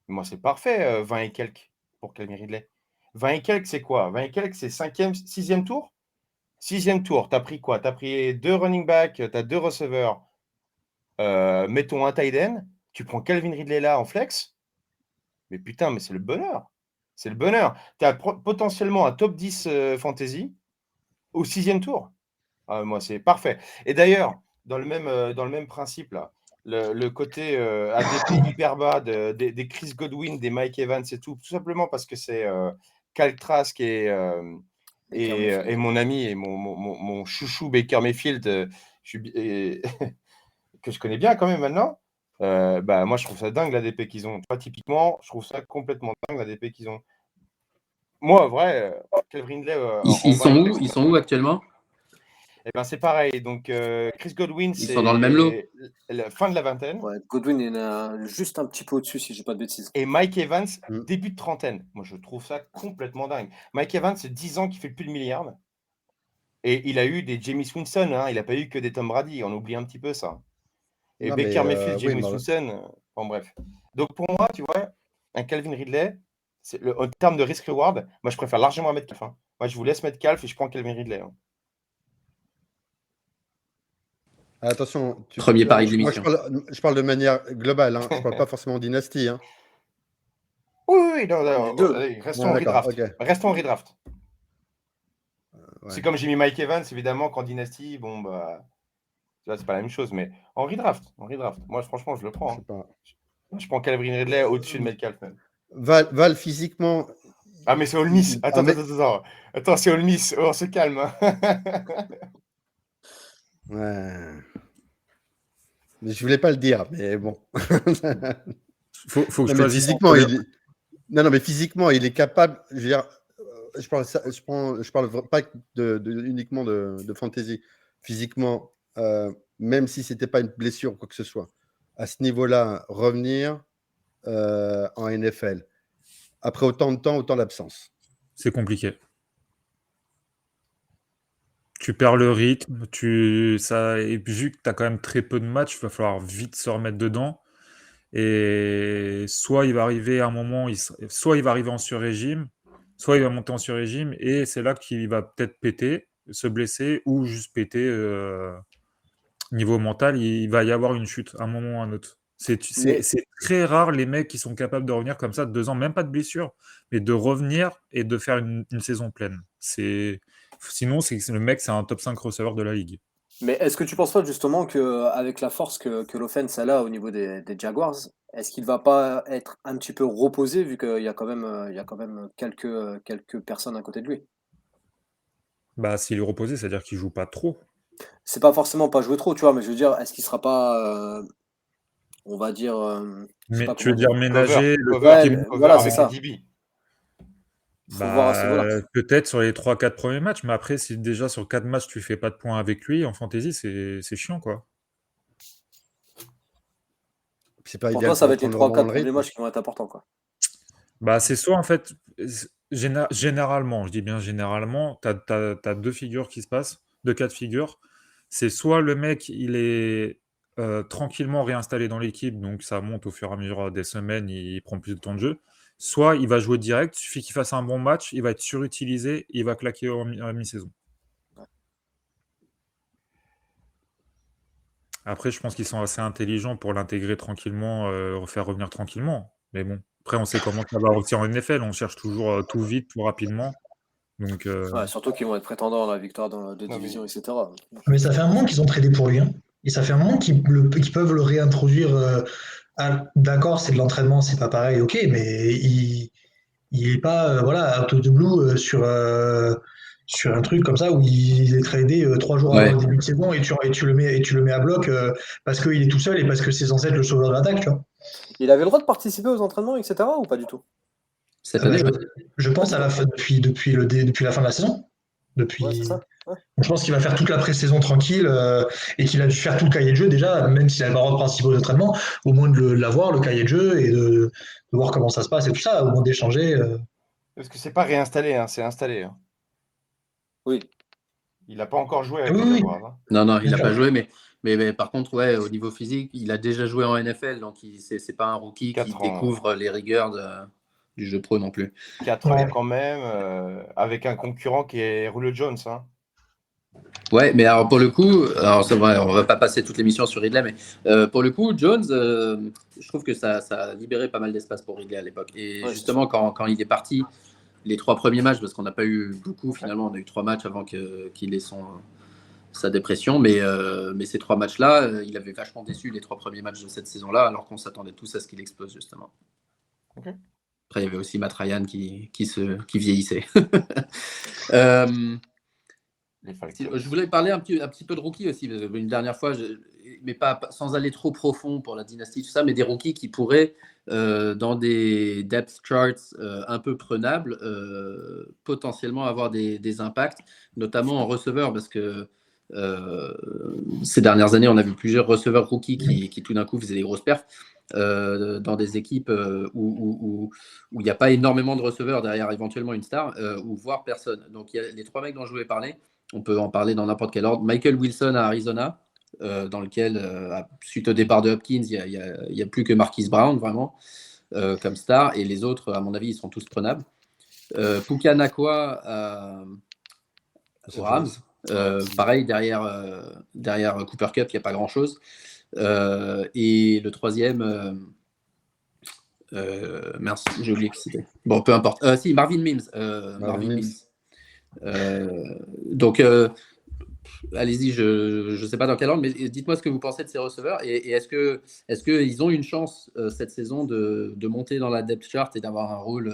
Moi, c'est parfait, 20 et quelques pour Calvin Ridley. 20 et quelques, c'est quoi? 20 et quelques, c'est 5e, 6e tour? 6e tour, tu as pris quoi? Tu as pris 2 running backs, tu as 2 receveurs, mettons un tight end, tu prends Calvin Ridley là en flex, mais putain, mais c'est le bonheur. C'est le bonheur. Tu as potentiellement un top 10 fantasy au 6e tour. Ah, moi, c'est parfait. Et d'ailleurs, dans le même principe, là, le côté ADP hyper bas des Chris Godwin, des Mike Evans et tout simplement parce que c'est Kyle Trask et mon ami et mon chouchou Baker Mayfield, que je connais bien quand même maintenant. Moi, je trouve ça dingue l'ADP qu'ils ont. Pas typiquement, je trouve ça complètement dingue l'ADP qu'ils ont. Moi, en vrai, Calvin Ridley. Ils sont où actuellement? Eh ben, c'est pareil. Donc, Chris Godwin, Ils sont dans le même lot. la fin de la vingtaine. Ouais, Godwin il est juste un petit peu au-dessus, si je dis pas de bêtises. Et Mike Evans, Mm. début de trentaine. Moi, je trouve ça complètement dingue. Mike Evans, c'est 10 ans qu'il fait plus de milliard. Et il a eu des Jameis Winston. Hein. Il n'a pas eu que des Tom Brady. On oublie un petit peu ça. Et Non, Baker mais, Mayfield, oui, Jameis mais- Winston. Bon, bref. Donc, pour moi, tu vois, un Calvin Ridley, en termes de risk-reward, moi, je préfère largement Metcalf. Hein. Moi, je vous laisse Metcalf et je prends Calvin Ridley. Hein. Attention. Premier pari de moi, l'émission. je parle de manière globale. Hein. Je parle pas forcément dynastie. Hein. Oui, non, Les deux. allez, restons Ouais, en d'accord, redraft. ok. Restons en redraft. Ouais. C'est comme j'ai mis Mike Evans, évidemment, qu'en dynastie, bon, bah, tu vois, c'est pas la même chose, mais en redraft. Moi, franchement, je le Je prends. sais Hein. pas. Je prends Calvin Ridley au-dessus de Metcalf même. Val physiquement. Ah, mais c'est Ole Miss. Ah, mais- Attends, c'est Ole Miss. Oh, on se calme. Hein. Ouais. Mais je voulais pas le dire, mais bon. Faut que Non, je mais choisisse physiquement, entre il est... non, mais physiquement, il est capable. Je veux dire, je parle pas uniquement de fantasy. Physiquement, même si c'était pas une blessure ou quoi que ce soit, à ce niveau-là, revenir en NFL après autant de temps, autant d'absence. C'est compliqué. Tu perds le rythme, et vu que tu as quand même très peu de matchs, il va falloir vite se remettre dedans. Et soit il va arriver à un moment, soit il va arriver en sur-régime, soit il va monter en sur-régime, et c'est là qu'il va peut-être péter, se blesser, ou juste péter niveau mental, il va y avoir une chute à un moment ou à un autre. Mais C'est très rare les mecs qui sont capables de revenir comme ça de 2 ans, même pas de blessure, mais de revenir et de faire une saison pleine. Sinon, le mec, c'est un top 5 receveur de la ligue. Mais est-ce que tu penses pas justement qu'avec la force que l'offense elle a au niveau des Jaguars, est-ce qu'il va pas être un petit peu reposé vu qu'il y a il y a quand même quelques personnes à côté de lui? Bah, s'il est reposé, c'est-à-dire qu'il joue pas trop. C'est pas forcément pas jouer trop, tu vois, mais je veux dire, est-ce qu'il sera pas, on va dire, je sais Mais pas tu veux comment dire dire. ménager le Cover, Ouais, petit cover voilà, c'est avec ça. DB. Faut voir à ce niveau-là. peut-être sur les 3-4 premiers matchs, mais après, si déjà sur 4 matchs, tu fais pas de points avec lui, en fantasy, c'est chiant, quoi. C'est pas Pour idéal toi, ça pour va être les reprendre vraiment 3-4 le premiers rythme. matchs qui vont être importants, quoi. Bah, c'est soit en fait, généralement, je dis bien généralement, t'as 2 figures qui se passent, 2 cas de figure. C'est soit le mec, il est tranquillement réinstallé dans l'équipe, donc ça monte au fur et à mesure des semaines, il prend plus de temps de jeu. Soit il va jouer direct, il suffit qu'il fasse un bon match, il va être surutilisé, il va claquer à mi-saison. Après, je pense qu'ils sont assez intelligents pour l'intégrer tranquillement, faire revenir tranquillement. Mais bon, après, on sait comment ça va aussi en NFL, on cherche toujours tout vite, tout rapidement. Donc, Ouais, surtout qu'ils vont être prétendants à la victoire de Non, mais- division, etc. Mais ça fait un moment qu'ils ont tradé pour lui, hein. Et ça fait un moment qu'ils peuvent le réintroduire. D'accord, c'est de l'entraînement, c'est pas pareil, ok, mais il est pas voilà, out of the blue sur un truc comme ça où il est tradé 3 jours avant Ouais. le début de saison et tu le mets à bloc parce qu'il est tout seul et parce que c'est censé être le sauveur de l'attaque, tu vois. Il avait le droit de participer aux entraînements, etc. ou pas du tout? Cette Bah, année, ouais. je pense à la fin, depuis la fin de la saison. Ouais, c'est ça. Ouais. Donc, je pense qu'il va faire toute la pré-saison tranquille et qu'il a dû faire tout le cahier de jeu déjà, même s'il n'avait pas le droit de participer aux entraînements, au moins de l'avoir, le cahier de jeu, et de voir comment ça se passe et tout ça, au moins d'échanger. Parce que c'est pas réinstallé, hein, c'est installé. Hein. Oui. Il n'a pas encore joué avec Oui, les oui, Jaguars. Hein. Non, il bien n'a sûr. pas joué, mais par contre, ouais, au niveau physique, il a déjà joué en NFL, donc c'est pas un rookie qui 4 ans. découvre les rigueurs du jeu pro non plus. 4 Ouais. ans quand même, avec un concurrent qui est Julio Jones. Hein. Ouais, mais alors pour le coup, alors c'est vrai, on va pas passer toute l'émission sur Ridley, mais pour le coup, Jones, je trouve que ça a libéré pas mal d'espace pour Ridley à l'époque. Et Ouais, justement, quand il est parti, les 3 premiers matchs, parce qu'on n'a pas eu beaucoup finalement, on a eu 3 matchs avant qu'il ait sa dépression, mais ces 3 matchs-là, il avait vachement déçu les 3 premiers matchs de cette saison-là, alors qu'on s'attendait tous à ce qu'il explose justement. Okay. Après, il y avait aussi Matt Ryan qui vieillissait. Je voulais parler un petit peu de rookies aussi, une dernière fois, mais pas sans aller trop profond pour la dynastie, tout ça, mais des rookies qui pourraient, dans des depth charts un peu prenables, potentiellement avoir des impacts, notamment en receveur, parce que ces dernières années, on a vu plusieurs receveurs rookies qui tout d'un coup faisaient des grosses perfs. Dans des équipes où il n'y a pas énormément de receveurs derrière éventuellement une star, ou voire personne. Donc il y a les 3 mecs dont je voulais parler. On peut en parler dans n'importe quel ordre. Michael Wilson à Arizona, dans lequel, suite au départ de Hopkins, il n'y a plus que Marquise Brown, vraiment, comme star. Et les autres, à mon avis, ils sont tous prenables. Puka Nacua aux Rams. Pareil, derrière Cooper Kupp, il n'y a pas grand-chose. Et le troisième... mince, j'ai oublié qui c'était. Bon, peu importe. Si, Marvin Mims. Marvin Mims. Donc, allez-y, je ne sais pas dans quel ordre, mais dites-moi ce que vous pensez de ces receveurs et est-ce qu'ils ont une chance cette saison de monter dans la depth chart et d'avoir un rôle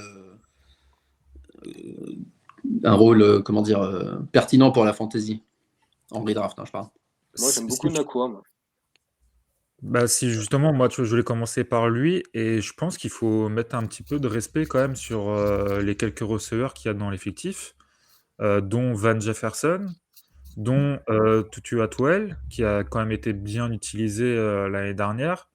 comment dire, pertinent pour la fantasy en redraft, je parle. Moi, j'aime beaucoup Nacua. Moi. Bah, si justement, moi, je voulais commencer par lui, et je pense qu'il faut mettre un petit peu de respect quand même sur les quelques receveurs qu'il y a dans l'effectif, dont Van Jefferson, dont Tutu Atwell, qui a quand même été bien utilisé l'année dernière.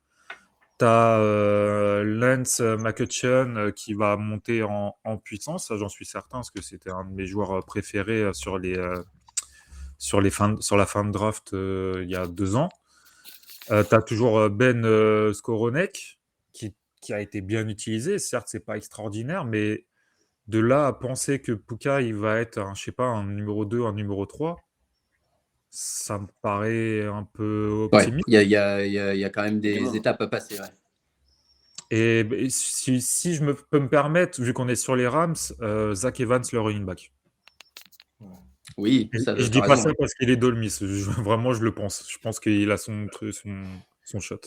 Tu as Lance McCutcheon qui va monter en puissance, ça j'en suis certain, parce que c'était un de mes joueurs préférés sur la fin de draft il y a 2 ans. Tu as toujours Ben Skowronek qui a été bien utilisé. Certes, c'est pas extraordinaire, mais de là à penser que Puka il va être un numéro 2, un numéro 3, ça me paraît un peu Ouais, optimiste. il y a quand même des Effectivement. étapes à passer. Ouais. Et si je peux me permettre, vu qu'on est sur les Rams, Zach Evans, le running back. Oui, Et ça, je t'as dis pas raison. ça parce qu'il est Dolmis. Vraiment, je le pense. Je pense qu'il a son shot.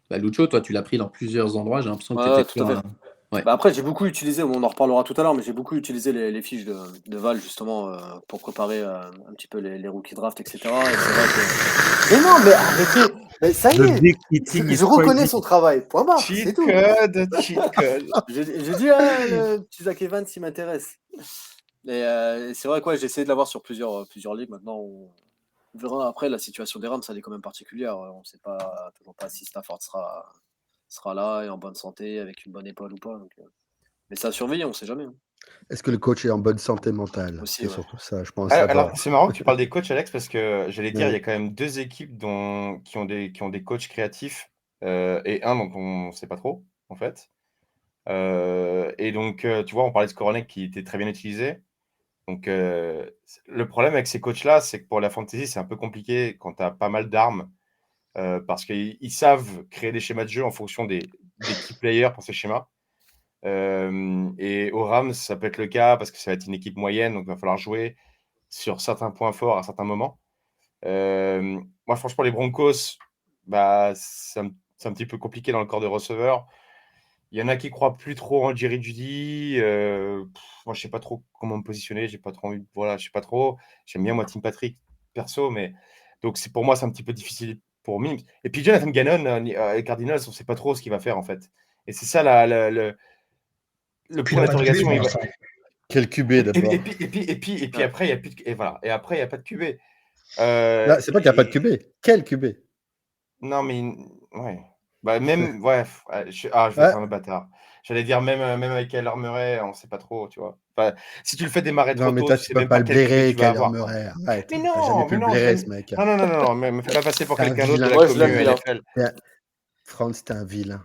Bah, Lucho, toi, tu l'as pris dans plusieurs endroits. J'ai l'impression que tu Ouais, étais tout à sur fait. un. Ouais. Bah après, j'ai beaucoup utilisé, on en reparlera tout à l'heure, mais j'ai beaucoup utilisé les fiches de Val justement pour préparer un petit peu les rookie draft, etc. Et c'est vrai que. Mais non, mais arrêtez! Mais ça y The est! big eating is Je reconnais quite son travail, point barre, c'est Cheat tout. cheat code. J'ai dit, ah, le petit Zach Evans, il m'intéresse. Mais c'est vrai que ouais, j'ai essayé de l'avoir sur plusieurs ligues. Maintenant, on verra après. La situation des Rams, elle est quand même particulière. On ne sait toujours pas si Stafford sera là et en bonne santé, avec une bonne épaule ou pas. Donc, mais ça a surveillé, on ne sait jamais. Hein. Est-ce que le coach est en bonne santé mentale? Aussi, C'est ouais. surtout ça, je pense, Alors, d'abord. c'est marrant que tu parles des coachs, Alex, parce que j'allais dire, il y Ouais. a quand même 2 équipes qui ont des coachs créatifs et un dont on ne sait pas trop, en fait. Et donc, tu vois, on parlait de Skoronek qui était très bien utilisé. Donc, le problème avec ces coachs-là, c'est que pour la fantasy, c'est un peu compliqué quand tu as pas mal d'armes parce qu'ils savent créer des schémas de jeu en fonction des key players pour ces schémas. Et au Rams, ça peut être le cas parce que ça va être une équipe moyenne, donc il va falloir jouer sur certains points forts à certains moments. Moi, franchement, les Broncos, bah, c'est un petit peu compliqué dans le corps de receveur. Il y en a qui croient plus trop en Jerry Jeudy. Moi, je sais pas trop comment me positionner. J'ai pas trop envie. Voilà, je sais pas trop. J'aime bien moi Tim Patrick perso, mais donc pour moi, c'est un petit peu difficile pour Mims. Et puis Jonathan Gannon, les Cardinals, on sait pas trop ce qu'il va faire en fait. Et c'est ça le Puis point il n'a pas de QB d'interrogation. pour Il va... l'instant. Quel QB Et d'abord? puis Ouais. après, il y a plus de... et voilà. Et après, il y a pas de QB. Là, c'est pas qu'il n'y a pas de QB. Quel QB? Non, mais ouais. Bah, même, ouais, je vais Ouais. faire un bâtard. J'allais dire, même avec Kyler Murray, on sait pas trop, tu vois. Enfin, si tu le fais démarrer Non, trop mais tôt, toi, tu tu sais peux même pas pas le quel QB blairer, tu vas Kyler avoir, quoi. Murray. Arrête. Mais T'as jamais non, pu le je blairer, l'aime. ce mec. Non, non, non, non, non, me fais pas passer pour T'es un quelqu'un d'autre de vilain. la Moi, je l'aime commu bien. NFL. Franz, t'es un vilain.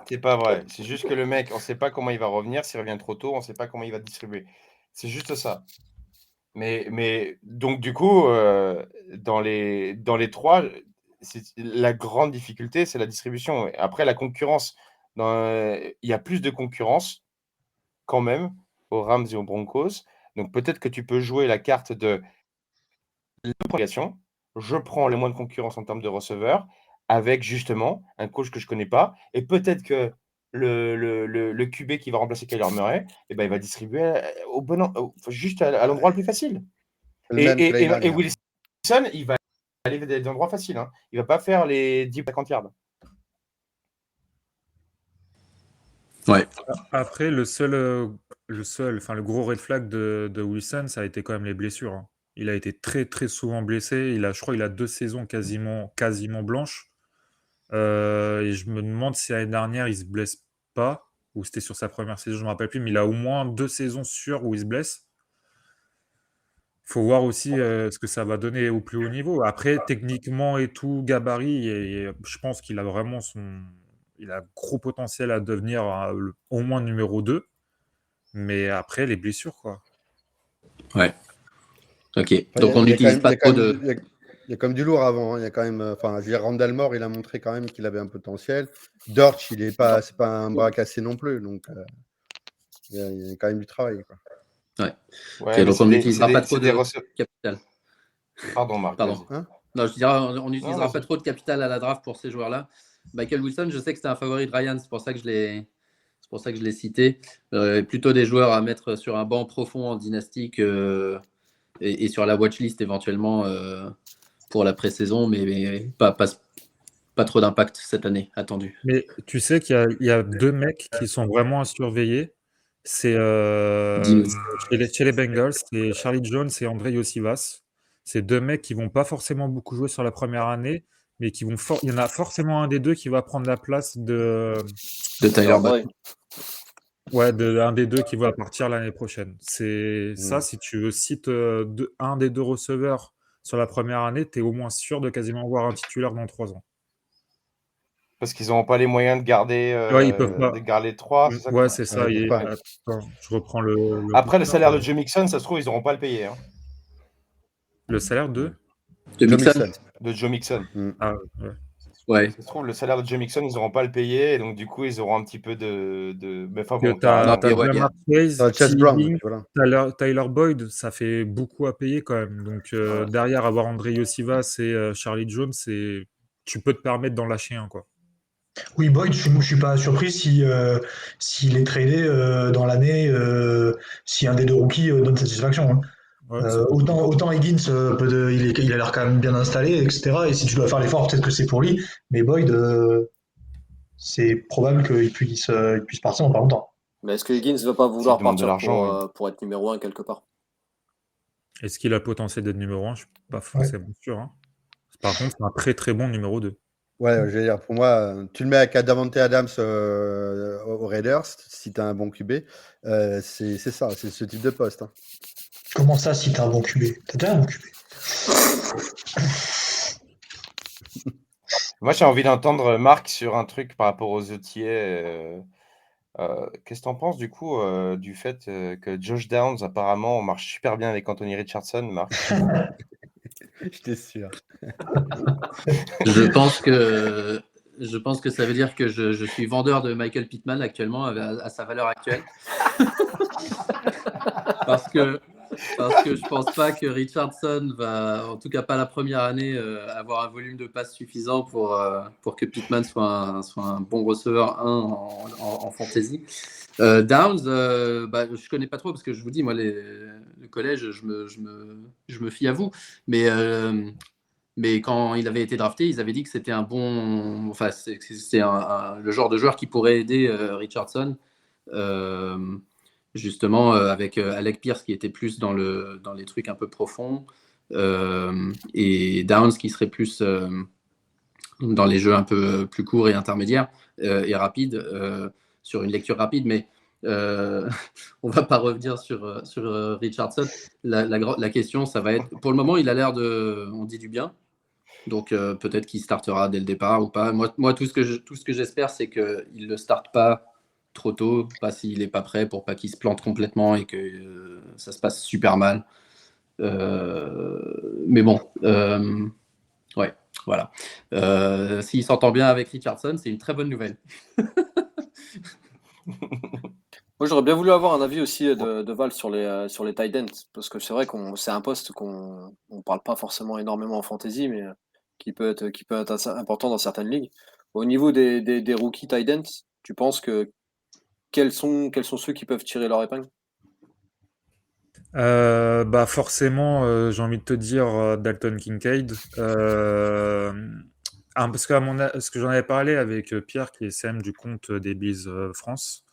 C'est pas vrai. C'est juste que le mec, on sait pas comment il va revenir. S'il revient trop tôt, on sait pas comment il va distribuer. C'est juste ça. Mais donc, du coup, dans les trois, la grande difficulté, c'est la distribution. Après, la concurrence, il y a plus de concurrence quand même aux Rams et aux Broncos. Donc, peut-être que tu peux jouer la carte de la prolongation. Je prends les moins de concurrence en termes de receveurs avec justement un coach que je ne connais pas. Et peut-être que le QB qui va remplacer Kyler Murray, eh ben, il va distribuer juste à l'endroit le plus facile. Le même que l'année Et dernière. Wilson, il va aller vers des endroits faciles. Hein. Il ne va pas faire les 10-50 yards. Ouais. Après, le gros red flag de Wilson, ça a été quand même les blessures. Hein. Il a été très très souvent blessé. Je crois qu'il a 2 saisons quasiment blanches. Et je me demande si l'année dernière il se blesse pas, ou c'était sur sa première saison, je me rappelle plus, mais il a au moins 2 saisons sûres où il se blesse. Faut voir aussi ce que ça va donner au plus haut niveau. Après, techniquement et tout, gabarit, et je pense qu'il a vraiment il a gros potentiel à devenir au moins numéro 2. Mais après, les blessures, quoi. Ouais. Ok. Enfin, Donc on n'utilise pas trop de. Il y a quand même du lourd avant. Hein. Il y a quand même, enfin, je veux dire, Randall Moore, il a montré quand même qu'il avait un potentiel. Dortch, c'est pas un bras cassé non plus. Donc, il y a quand même du travail. Quoi. Ouais. Ouais, Ok, donc on n'utilisera pas trop de receveurs. capital. Pardon, Marc. Pardon. Vas-y. Hein non, je dirais, on n'utilisera Non, pas vas-y. trop de capital à la draft pour ces joueurs-là. Michael Wilson, je sais que c'était un favori de Ryan, c'est pour ça que je l'ai cité. Plutôt des joueurs à mettre sur un banc profond en dynastique et sur la watchlist éventuellement pour la pré-saison, mais pas trop d'impact cette année attendu. Mais tu sais qu'il y a 2 mecs qui sont vraiment à surveiller. C'est chez les Bengals, c'est Charlie Jones et André Iosivas. C'est 2 mecs qui vont pas forcément beaucoup jouer sur la première année, mais il y en a forcément un des 2 qui va prendre la place De Tyler Alors, Boyd. ouais. un des 2 qui va partir l'année prochaine. C'est ça, si tu cites un des 2 receveurs sur la première année, tu es au moins sûr de quasiment avoir un titulaire dans 3 ans. Parce qu'ils n'auront pas les moyens de garder, Ouais, ils peuvent pas. les 3. C'est ça Ouais, c'est ça. ils peuvent pas. Attends, je reprends le Après, le bouquin. salaire de Joe Mixon, ça se trouve, ils n'auront pas à le payer. Hein. Le salaire de De Joe Mixon. Mixon. De Joe Mixon. Ah, ouais. Ouais. Ça se trouve, le salaire de Joe Mixon, ils n'auront pas le payer, et donc du coup, ils auront un petit peu de... Mais enfin Que bon, t'as t'as Non, puis, ouais, Jamar Chase, T'as Chase T. Brown, Higgins, puis voilà. Tyler Boyd, ça fait beaucoup à payer quand même. Donc Ouais. derrière, avoir André Iosivas et Charlie Jones, tu peux te permettre d'en lâcher un, quoi. Oui, Boyd, je suis pas surpris s'il est tradé dans l'année, si un des deux rookies donne satisfaction, hein. Ouais, c'est Autant Higgins, il a l'air quand même bien installé, etc. Et si tu dois faire l'effort, peut-être que c'est pour lui. Mais Boyd, c'est probable qu'il puisse partir dans pas longtemps. Mais est-ce que Higgins ne va pas S'il vouloir demande de partir l'argent, pour être numéro 1 quelque part? Est-ce qu'il a le potentiel d'être numéro 1? Je suis pas forcément sûr, hein. Par contre, c'est un très très bon numéro 2. Ouais, je veux dire, pour moi, tu le mets avec Davante Adams aux Raiders, si tu as un bon QB, c'est ça, c'est ce type de poste, hein. Comment ça, si t'as un bon QB? T'as déjà un bon QB? Moi, j'ai envie d'entendre Marc sur un truc par rapport aux OTA. Qu'est-ce que tu en penses du coup du fait que Josh Downs, apparemment, marche super bien avec Anthony Richardson, Marc? J'étais sûr. Je pense que ça veut dire que je suis vendeur de Michael Pittman actuellement à sa valeur actuelle. parce que je pense pas que Richardson va, en tout cas pas la première année, avoir un volume de passes suffisant pour que Pittman soit un bon receveur 1 en fantasy. Downs, je connais pas trop parce que je vous dis, moi, le collège, je me fie à vous. Mais quand il avait été drafté, ils avaient dit que c'était un bon. Enfin, c'est le genre de joueur qui pourrait aider Richardson. Justement, avec Alec Pierce qui était plus dans les trucs un peu profonds. Et Downs qui serait plus dans les jeux un peu plus courts et intermédiaires et rapides, sur une lecture rapide. Mais on va pas revenir sur Richardson. La question, ça va être. Pour le moment, il a l'air de. On dit du bien. Donc peut-être qu'il startera dès le départ ou pas. Moi tout ce que j'espère, c'est qu'il ne le starte pas trop tôt, pas s'il n'est pas prêt, pour pas qu'il se plante complètement et que ça se passe super mal. Mais bon, ouais, voilà. S'il s'entend bien avec Richardson, c'est une très bonne nouvelle. Moi, j'aurais bien voulu avoir un avis aussi de Val sur les tight ends, parce que c'est vrai c'est un poste qu'on parle pas forcément énormément en fantasy, mais qui peut être assez important dans certaines ligues. Au niveau des rookies tight ends, tu penses que quels sont ceux qui peuvent tirer leur épingle? Forcément, j'ai envie de te dire Dalton Kincaid. Parce que ce que j'en avais parlé avec Pierre, qui est CM du compte des Bills France,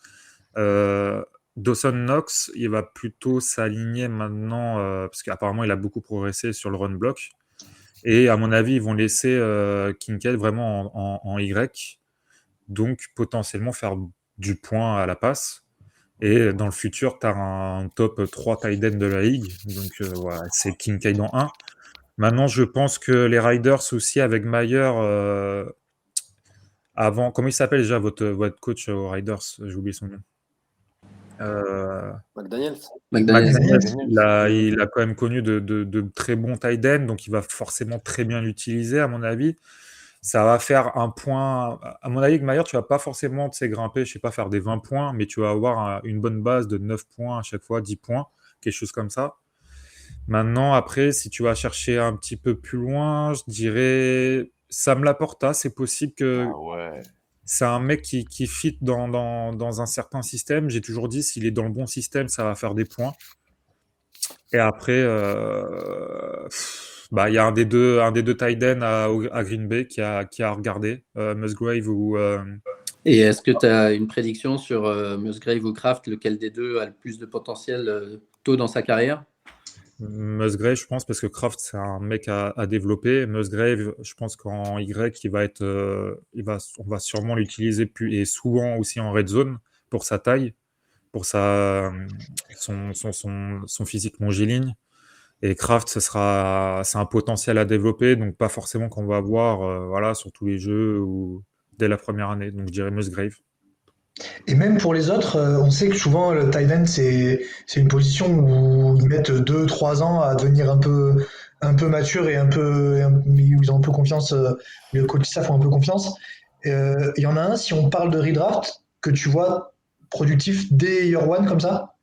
Dawson Knox, il va plutôt s'aligner maintenant, parce qu'apparemment il a beaucoup progressé sur le run block. Et à mon avis, ils vont laisser Kincaid vraiment en Y, donc potentiellement faire du point à la passe. Et dans le futur, tu as un top 3 tight end de la ligue. Donc voilà, c'est Kincaid en 1. Maintenant, je pense que les Riders aussi, avec Mayer, avant. Comment il s'appelle déjà votre coach aux Riders? J'ai oublié son nom. McDaniels. Il a quand même connu de très bons tight ends, donc il va forcément très bien l'utiliser, à mon avis. Ça va faire un point. À mon avis, avec Mayer, tu vas pas forcément grimper, je sais pas, faire des 20 points, mais tu vas avoir une bonne base de 9 points à chaque fois, 10 points, quelque chose comme ça. Maintenant, après, si tu vas chercher un petit peu plus loin, je dirais Sam Laporta. C'est possible que c'est un mec qui fit dans un certain système. J'ai toujours dit, s'il est dans le bon système, ça va faire des points. Et après, il y a un des deux tight ends à Green Bay qui a regardé, Musgrave ou. Et est-ce que tu as une prédiction sur Musgrave ou Kraft, lequel des deux a le plus de potentiel tôt dans sa carrière? Musgrave, je pense, parce que Kraft, c'est un mec à développer. Musgrave, je pense qu'en Y, on va sûrement l'utiliser et souvent aussi en red zone pour sa taille, pour son physique longiligne. Et Kraft, c'est un potentiel à développer, donc pas forcément qu'on va avoir sur tous les jeux ou dès la première année. Donc je dirais Musgrave. Et même pour les autres, on sait que souvent le tight end c'est une position où ils mettent 2-3 ans à devenir un peu un peu matures et où ils ont un peu confiance, le coach staff ont un peu confiance. Il y en a un, si on parle de redraft, que tu vois productif dès year one comme ça.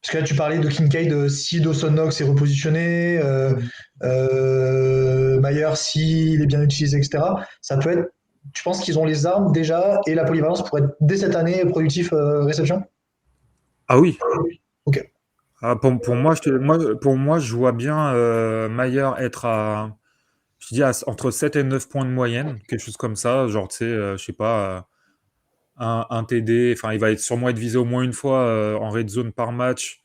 Parce que là, tu parlais de Kincaid, si Dawson Knox est repositionné, Mayer, s'il est bien utilisé, etc. Ça peut être. Tu penses qu'ils ont les armes déjà et la polyvalence pour être dès cette année productif réception? Ah oui. Ok. Ah, pour moi, je vois bien Mayer être je dis entre 7 et 9 points de moyenne, quelque chose comme ça. Genre, tu sais, je sais pas, un TD. Enfin, il va sûrement être visé au moins une fois en red zone par match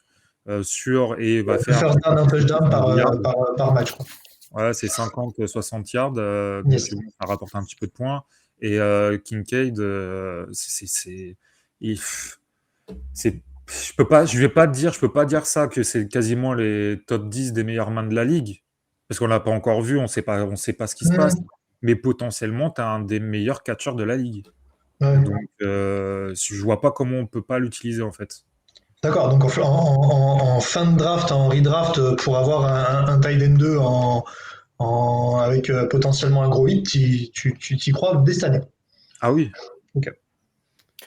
et va faire First down, un touchdown 70 yards. par match, quoi. Ouais, c'est 50-60 yards. Yes. Donc, ça rapporte un petit peu de points. Et Kincaid, je vais pas te dire, je peux pas dire ça que c'est quasiment les top 10 des meilleures mains de la ligue, parce qu'on l'a pas encore vu, on sait pas ce qui se passe. Mais potentiellement, tu as un des meilleurs catcheurs de la ligue. Ouais. Donc, je vois pas comment on peut pas l'utiliser en fait. D'accord, donc en fin de draft, en redraft, pour avoir un tight end 2 avec potentiellement un gros hit, tu t'y crois dès cette année. Ah oui. Ok.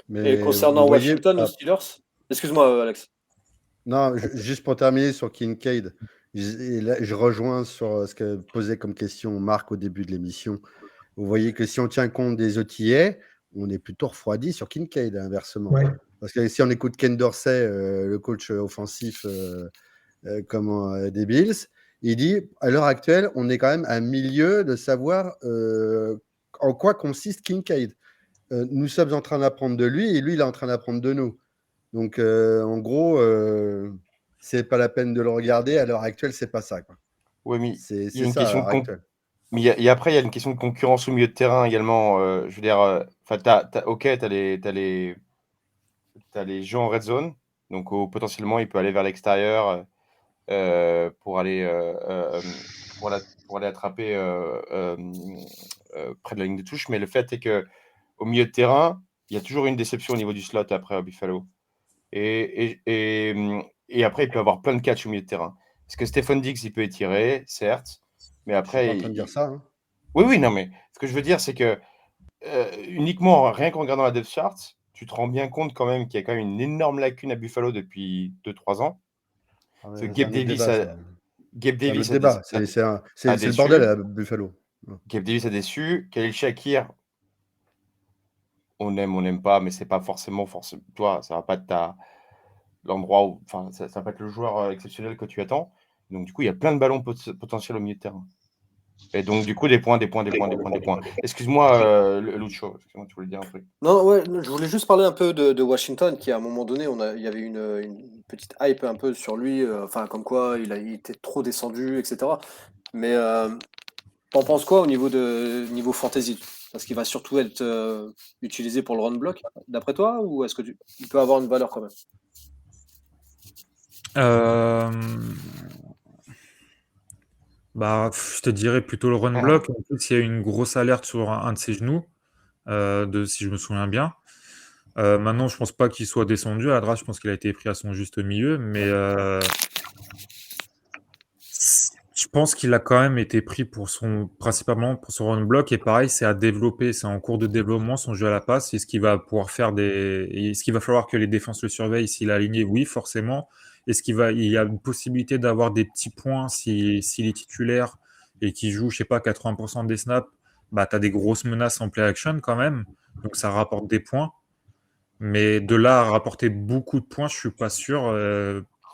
Mais Et concernant vous voyez, Washington aux Steelers, excuse-moi Alex. non, juste pour terminer sur Kincaid, et là, je rejoins sur ce que posait comme question Marc au début de l'émission. Vous voyez que si on tient compte des OTA, on est plutôt refroidi sur Kincaid, inversement. Ouais. Parce que si on écoute Ken Dorsey, le coach offensif des Bills, il dit à l'heure actuelle, on est quand même à milieu de savoir en quoi consiste Kincaid. Nous sommes en train d'apprendre de lui et lui, il est en train d'apprendre de nous. Donc, en gros, c'est pas la peine de le regarder. À l'heure actuelle, c'est pas ça, quoi. Oui, mais C'est il y a une ça à question l'heure de actuelle. Mais après, il y a une question de concurrence au milieu de terrain également. Je veux dire, ok, t'as les jeux en red zone, donc potentiellement il peut aller vers l'extérieur pour aller attraper près de la ligne de touche. Mais le fait est que au milieu de terrain, il y a toujours une déception au niveau du slot après à Buffalo. Et après, il peut avoir plein de catchs au milieu de terrain. Parce que Stephen Diggs, il peut étirer, certes, mais Je après, suis pas en train de dire ça. Hein. oui, non, mais ce que je veux dire, c'est que uniquement, rien qu'en regardant la depth chart, tu te rends bien compte quand même qu'il y a quand même une énorme lacune à Buffalo depuis 2-3 ans. Ah Parce ouais, que c'est un autre débat, ça. Gabe C'est un Davis autre débat. C'est a le bordel déçu. à Buffalo. Gabe Davis a déçu. Khalil Shakir, on n'aime pas, mais c'est pas forcément. Toi, ça va pas être l'endroit où. Enfin, ça va pas être le joueur exceptionnel que tu attends. Donc, du coup, il y a plein de ballons potentiels au milieu de terrain. Et donc, du coup, des points. Excuse-moi, Lucho. Excuse-moi, tu voulais dire un truc. Non, ouais, je voulais juste parler un peu de Washington, qui à un moment donné, il y avait une petite hype un peu sur lui, enfin comme quoi il était trop descendu, etc. Mais t'en penses quoi au niveau fantasy? Parce qu'il va surtout être utilisé pour le run block, d'après toi, ou est-ce que il peut avoir une valeur quand même? Je te dirais plutôt le run block. En plus, il y a eu une grosse alerte sur un de ses genoux, si je me souviens bien. Maintenant, je pense pas qu'il soit descendu à la draft. Je pense qu'il a été pris à son juste milieu, mais je pense qu'il a quand même été pris principalement pour son run block. Et pareil, c'est à développer. C'est en cours de développement son jeu à la passe. Est-ce qu'il va pouvoir est-ce qu'il va falloir que les défenses le surveillent s'il est aligné? Oui, forcément. Il y a une possibilité d'avoir des petits points s'il est titulaire et qu'il joue, je sais pas, 80% des snaps? Bah, tu as des grosses menaces en play action quand même. Donc, ça rapporte des points. Mais de là à rapporter beaucoup de points, je suis pas sûr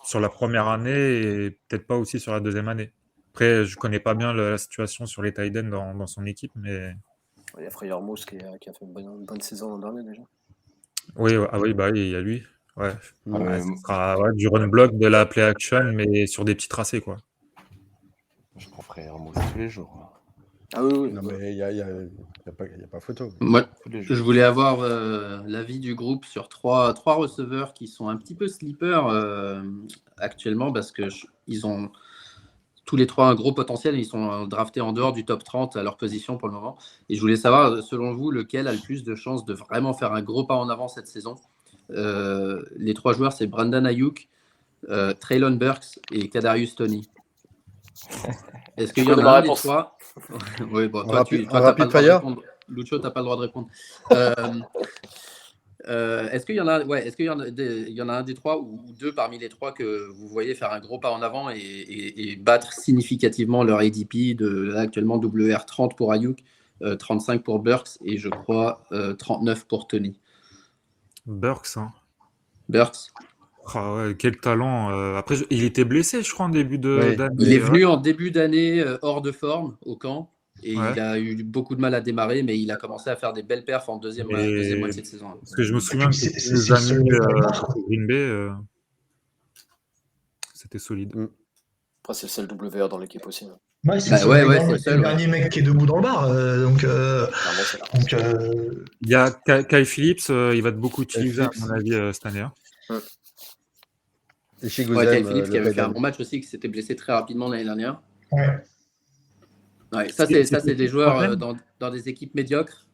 sur la première année et peut-être pas aussi sur la deuxième année. Après, je connais pas bien la situation sur les tight ends dans son équipe, mais Il y a Fryer Mouse qui a fait une bonne saison l'an dernier déjà. oui, il y a lui. Ouais. Ouais. Ce sera du run block, de la play action, mais sur des petits tracés, quoi. Je prends Frère Mouse tous les jours. Ah oui. Non, mais il y a pas photo. Moi, je voulais avoir l'avis du groupe sur trois receveurs qui sont un petit peu sleepers actuellement parce que ils ont tous les trois un gros potentiel et ils sont draftés en dehors du top 30 à leur position pour le moment. Et je voulais savoir, selon vous, lequel a le plus de chances de vraiment faire un gros pas en avant cette saison. Les trois joueurs, c'est Brandon Ayuk, Traylon Burks et Kadarius Toney. Est-ce qu'il y Je en connais a ma un des réponse. trois? Oui, bon, En toi, rapid, toi, en t'as pas rapid le droit de fire. répondre. Lucho, t'as pas le droit de répondre. Est-ce qu'il y en a, est-ce qu'il y en a, il y en a un des trois ou deux parmi les trois que vous voyez faire un gros pas en avant et battre significativement leur ADP de là, actuellement WR 30 pour Ayuk, 35 pour Burks et je crois 39 pour Tony. Burks, hein. Burks. Ah ouais, quel talent. Après, il était blessé, je crois, en début Oui. d'année. Il est Ouais. venu en début d'année hors de forme au camp et Ouais. il a eu beaucoup de mal à démarrer, mais il a commencé à faire des belles perfs en deuxième moitié de saison. Parce que je me Et souviens puis, que c'est les le seul années mec dans le match, quoi. Green Bay, c'était solide. Après, c'est le seul WR dans l'équipe aussi. Ouais, c'est Bah le seul ouais, mec ouais, dans c'est le le seul, ouais. dernier mec qui est debout dans le bar. Clairement, c'est là. Il y a Kyle Phillips, il va être beaucoup utilisé, à Phillips. mon avis, cette année. Hein. Et Ouais, Chigozem, Kyle Phillips qui le avait fait un Biden. bon match aussi, qui s'était blessé très rapidement l'année dernière. Ouais. Ouais, ça, C'est c'est qui des le joueurs troisième? dans des équipes médiocres,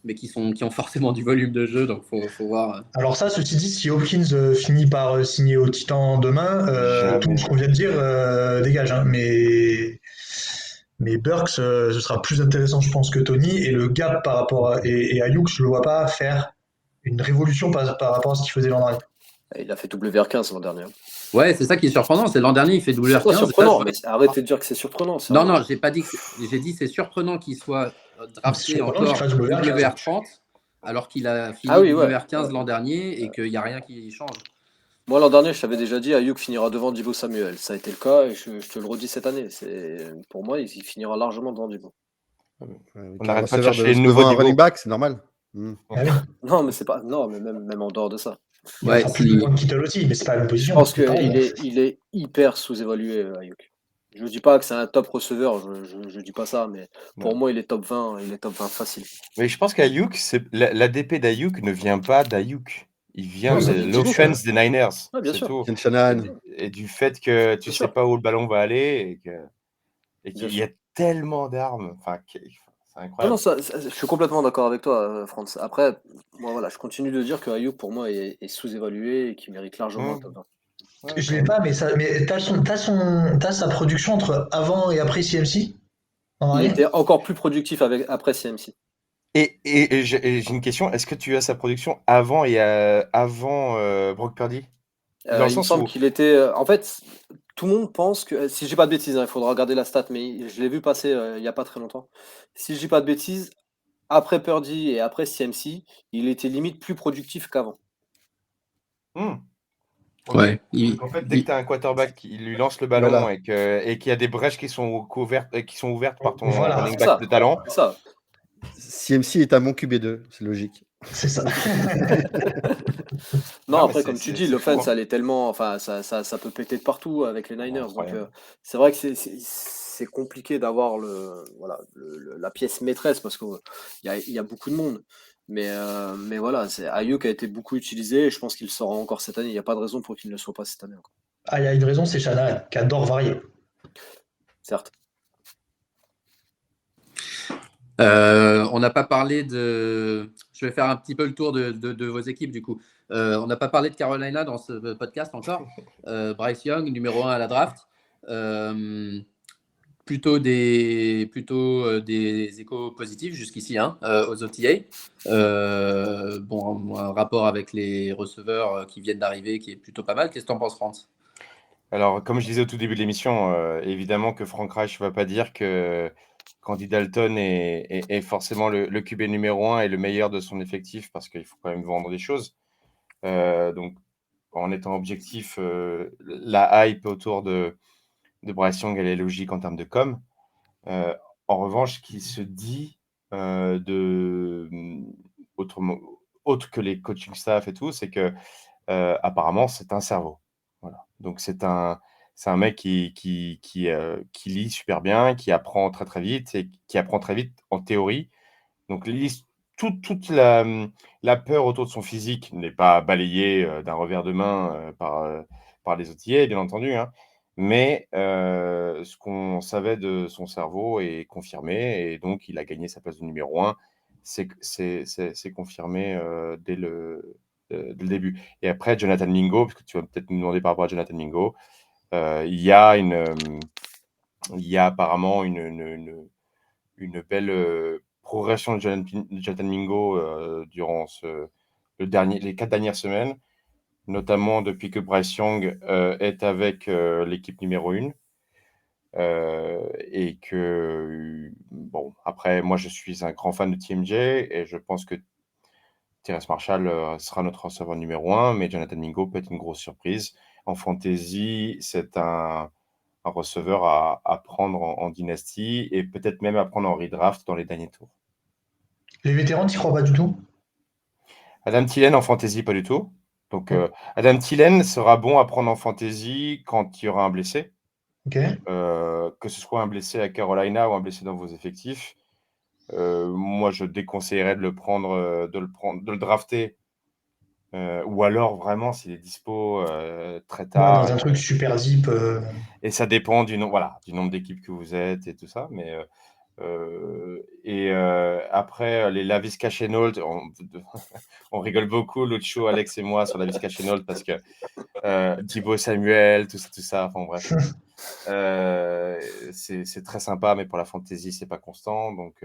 mais qui ont forcément du volume de jeu, donc faut voir. Alors ça, ceci dit, si Hopkins finit par signer au Titan demain, Jamais. tout ce qu'on vient de dire dégage. Hein. Mais Burks, ce sera plus intéressant, je pense, que Tony. Et le gap par rapport et Ayuk, je le vois pas faire une révolution par rapport à ce qu'il faisait l'an dernier. Il a fait WR15 l'an dernier. Ouais, c'est ça qui est surprenant. C'est l'an dernier, il fait C'est pas WR15. et là, surprenant, je- mais arrêtez de dire que c'est surprenant. Non, sérieux. non, j'ai pas dit que j'ai dit c'est surprenant qu'il soit C'est drafté surprenant qu'il encore fasse WR15. WR30 alors qu'il a fini Ah oui, ouais. WR15 l'an dernier et qu'il n'y a rien qui change. Moi, l'an dernier, je t'avais déjà dit, Ayuk finira devant Deebo Samuel. Ça a été le cas et je te le redis cette année. Pour moi, il finira largement devant Deebo. Avec On un n'arrête pas de receveur chercher le nouveau devant un Deebo. running back, c'est normal. Ah oui. Non, mais c'est pas. Non, mais même en dehors de ça. Il Ouais, sera plus devant que Kittle aussi, mais c'est pas la même Je position. pense c'est pareil, qu'il est hyper sous-évalué, Ayuk. Je ne dis pas que c'est un top receveur, je dis pas ça, mais pour moi, il est top 20, facile. Mais je pense qu'Ayuk, l'ADP d'Ayuk ne vient pas d'Ayuk. Il vient Non, de ça vient de Deebo, l'offense des Niners. Ouais, bien c'est sûr. tout. Ken Shanahan. Et du fait que tu Bien sais sûr. pas où le ballon va aller et Bien qu'il y a tellement d'armes. Enfin, c'est Ah incroyable. non, je suis complètement d'accord avec toi, Franz. Après, moi, voilà, je continue de dire que Ayuk, pour moi, est sous-évalué et qu'il mérite largement un top 20. Ouais, Je l'ai pas, mais t'as sa production entre avant et après CMC en Il arrière. était encore plus productif après CMC. Et j'ai une question. Est-ce que tu as sa production avant Brock Purdy? Dans le Il me sens semble où qu'il était. En fait, tout le monde pense que. Si je dis pas de bêtises, hein, il faudra regarder la stat, mais je l'ai vu passer il n'y a pas très longtemps. Si je dis pas de bêtises, après Purdy et après CMC, il était limite plus productif qu'avant. Ok. Ouais, En fait, dès que tu as un quarterback qui lui lance le ballon Voilà. et qu'il y a des brèches qui sont ouvertes par ton Voilà. running C'est back ça. de talent, C'est ça. CMC est un bon QB2, c'est logique. C'est ça. Non, mais après, comme tu dis, c'est fou, l'offense, hein. elle est tellement. Enfin, ça peut péter de partout avec les Niners. Donc, Incroyable. c'est vrai que c'est compliqué d'avoir la pièce maîtresse parce qu'il y a beaucoup de monde. Mais voilà, Ayuk a été beaucoup utilisé et je pense qu'il le sera encore cette année. Il n'y a pas de raison pour qu'il ne le soit pas cette année encore. Ah, il y a une raison, c'est Shanahan, qui adore varier. Certes. on n'a pas parlé de. Je vais faire un petit peu le tour de vos équipes du coup. On n'a pas parlé de Carolina dans ce podcast encore. Bryce Young, numéro 1 à la draft. Plutôt des échos positifs jusqu'ici aux OTA. Un rapport avec les receveurs qui viennent d'arriver qui est plutôt pas mal. Qu'est-ce que tu en penses, Franz? Alors, comme je disais au tout début de l'émission, évidemment que Frank Reich ne va pas dire que Andy Dalton est forcément le QB numéro 1 et le meilleur de son effectif parce qu'il faut quand même vendre des choses. Donc, en étant objectif, la hype autour de Bryce Young, elle est logique en termes de com. En revanche, ce qui se dit autre que les coaching staff et tout, c'est que apparemment, c'est un cerveau. Voilà. Donc, c'est un mec qui lit super bien, qui apprend très, très vite et qui apprend très vite en théorie. Donc, toute la peur autour de son physique n'est pas balayée d'un revers de main par les OTA, bien entendu, hein. Mais ce qu'on savait de son cerveau est confirmé et donc il a gagné sa place de numéro 1. C'est confirmé dès le début. Et après, Jonathan Mingo, parce que tu vas peut-être nous demander par rapport à Jonathan Mingo, il y a il y a apparemment une belle progression de Jonathan Mingo durant les 4 dernières semaines, notamment depuis que Bryce Young est avec l'équipe numéro 1. Et que, bon, après, moi, je suis un grand fan de TMJ et je pense que Terrence Marshall sera notre receveur numéro 1, mais Jonathan Mingo peut être une grosse surprise. En fantasy, c'est un receveur à prendre en dynastie et peut-être même à prendre en redraft dans les derniers tours. Les vétérans, tu n'y crois pas du tout? Adam Thielen en fantasy, pas du tout. Donc, Adam Thielen sera bon à prendre en fantasy quand il y aura un blessé. Ok. Que ce soit un blessé à Carolina ou un blessé dans vos effectifs. Moi, je déconseillerais de le prendre, de le drafter. Ou alors, vraiment, s'il est dispo très Ouais, tard. dans un truc super deep. Et ça dépend du nombre d'équipes que vous êtes et tout ça. Mais après, les Laviska Shenault, on rigole beaucoup, Lucho, Alex et moi, sur Laviska Shenault parce que Thibaut Samuel, tout ça, enfin bref. C'est très sympa, mais pour la fantasy, c'est pas constant. Donc